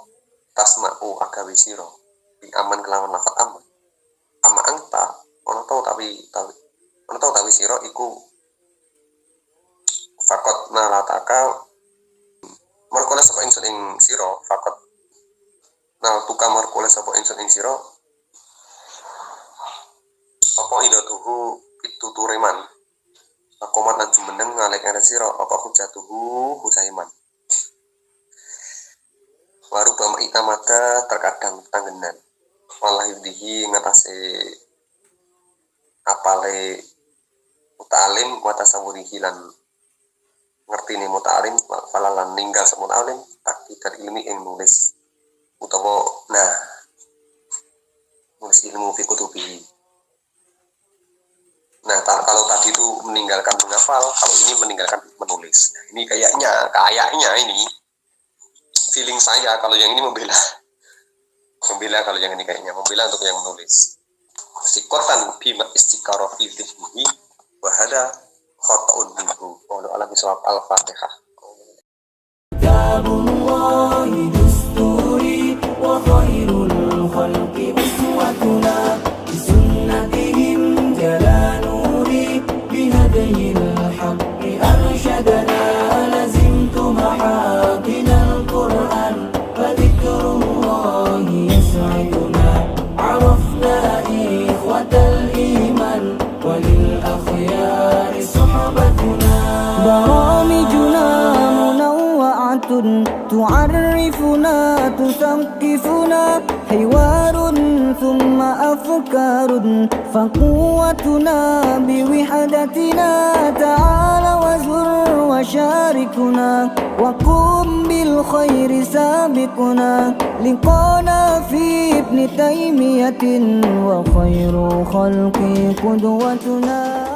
B: tasma'u agawe sira bi aman kelawan lafat aman ama angta ana ta utawi sira iku fakot nalataka markole sapa ingsun ing sira fakot naltuka markole sapa ingsun ing sira apa idatuhu pitutureman akomat lan jumeneng ngalek ana sira apa hujatuhu hujaiman waru bama itamada terkadang tanggenan wallahi dihi ngatasi apale muta'alim wa tasawwuri hilan ngerti nih muta'alim falalan ninggal semuta'alim takdikan ilmi yang nulis utawa nulis ilmu fi kutubi. Nah, kalau tadi itu meninggalkan menghafal, kalau ini meninggalkan menulis. Nah, ini kayaknya ini feeling saya kalau yang ini membela kalau yang ini kayaknya membela untuk yang menulis. Sikotan bima istiqarah fi dhihnihi wa hada khata'un minhu. Wallahu a'lam bishawab. Al-Fatihah.
A: Kitabullahi dusturi wa khairul khalqi uswatuna bi sunnatihim jalanuri bi hadiyil haqqi arsyadana lazimtu mahadinal Qur'an wa dhikrullahi yas'iduna arafna ikhwatal iman walil akhyari suhbatuna baramijuna munawwa'atun tu'arrifuna tusaqqifuna hiwarun thumma afkarun faquwwatuna biwihadatina ta'ala wazur wa syarikuna wa qum bil khairi sabiquna liqana fi ibni taymiyatin wa khairu khalqi qudwatuna.